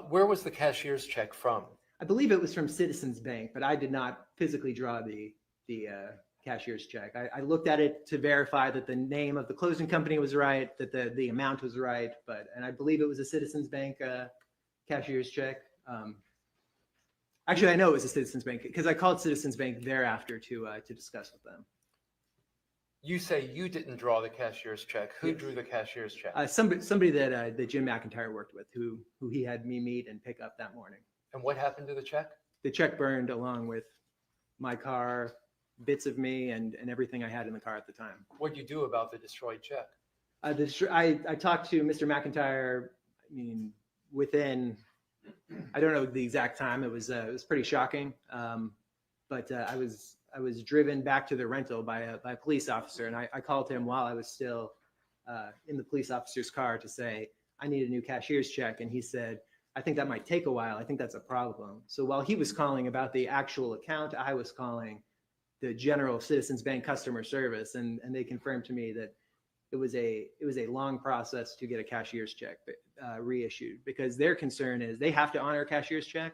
where was the cashier's check from? I believe it was from Citizens Bank, but I did not physically draw the cashier's check. I looked at it to verify that the name of the closing company was right, that the amount was right, and I believe it was a Citizens Bank cashier's check. Actually, I know it was a Citizens Bank because I called Citizens Bank thereafter to discuss with them. You say you didn't draw the cashier's check. Who drew the cashier's check? Somebody that Jim McIntyre worked with, who he had me meet and pick up that morning. And what happened to the check? The check burned along with my car, bits of me, and everything I had in the car at the time. What did you do about the destroyed check? I talked to Mr. McIntyre. I mean, within, I don't know the exact time. It was pretty shocking. But I was driven back to the rental by a police officer, and I called him while I was still in the police officer's car to say I need a new cashier's check, and he said, I think that might take a while. I think that's a problem. So while he was calling about the actual account, I was calling the general Citizens Bank customer service, and they confirmed to me that it was a long process to get a cashier's check reissued, because their concern is they have to honor a cashier's check.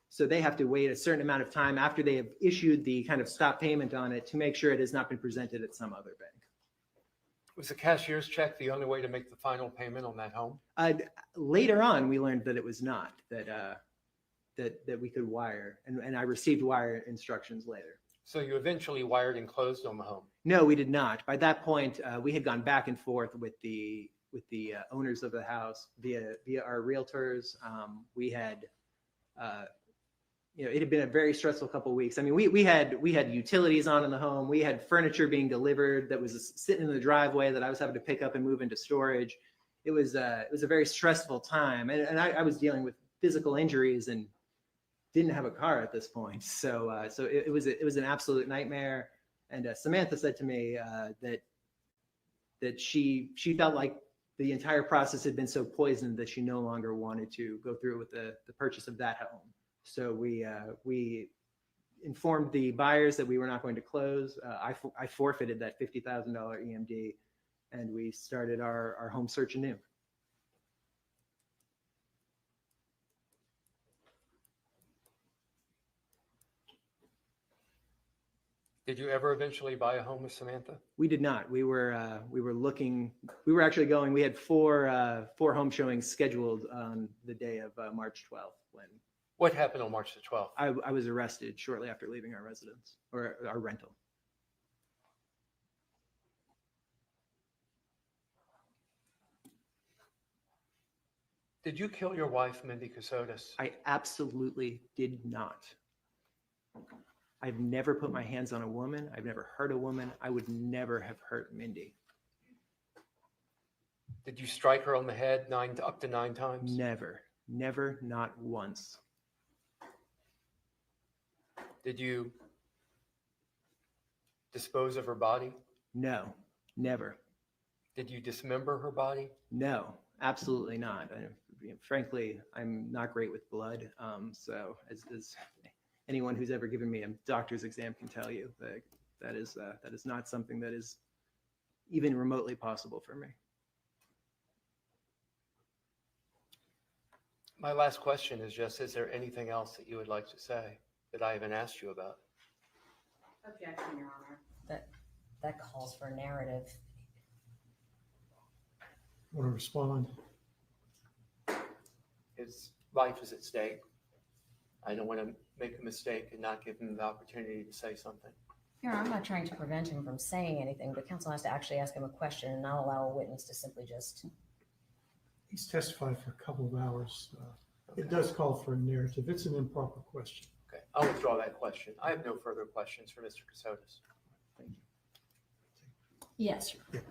So they have to wait a certain amount of time after they have issued the kind of stop payment on it to make sure it has not been presented at some other bank. Was the cashier's check the only way to make the final payment on that home? Later on, we learned that it was not, that we could wire, and I received wire instructions later. So you eventually wired and closed on the home? No, we did not. By that point, we had gone back and forth with the owners of the house via our realtors. We had, it had been a very stressful couple of weeks. I mean, we had utilities on in the home. We had furniture being delivered that was sitting in the driveway that I was having to pick up and move into storage. It was a very stressful time, and I was dealing with physical injuries and didn't have a car at this point. So it was an absolute nightmare. And Samantha said to me that she felt like the entire process had been so poisoned that she no longer wanted to go through with the purchase of that home. So we informed the buyers that we were not going to close. I forfeited that $50,000 EMD, and we started our home search anew. Did you ever eventually buy a home with Samantha? We did not. We were looking. We were actually going. We had four home showings scheduled on the day of March 12th. What happened on March the 12th? I was arrested shortly after leaving our residence or our rental. Did you kill your wife, Mindy Kassositis? I absolutely did not. I've never put my hands on a woman. I've never hurt a woman. I would never have hurt Mindy. Did you strike her on the head up to 9 times? Never, not once. Did you dispose of her body? No, never. Did you dismember her body? No, Absolutely not. Frankly, I'm not great with blood. So as anyone who's ever given me a doctor's exam can tell you, that is not something that is even remotely possible for me. My last question is just, is there anything else that you would like to say that I haven't asked you about? Objection, Your Honor. That calls for a narrative. Want to respond? His life is at stake. I don't want to make a mistake and not give him the opportunity to say something. Your Honor, I'm not trying to prevent him from saying anything, but counsel has to actually ask him a question and not allow a witness to simply just. He's testified for a couple of hours. It does call for a narrative. It's an improper question. Okay, I'll withdraw that question. I have no further questions for Mr. Kassositis. Yes. Yeah.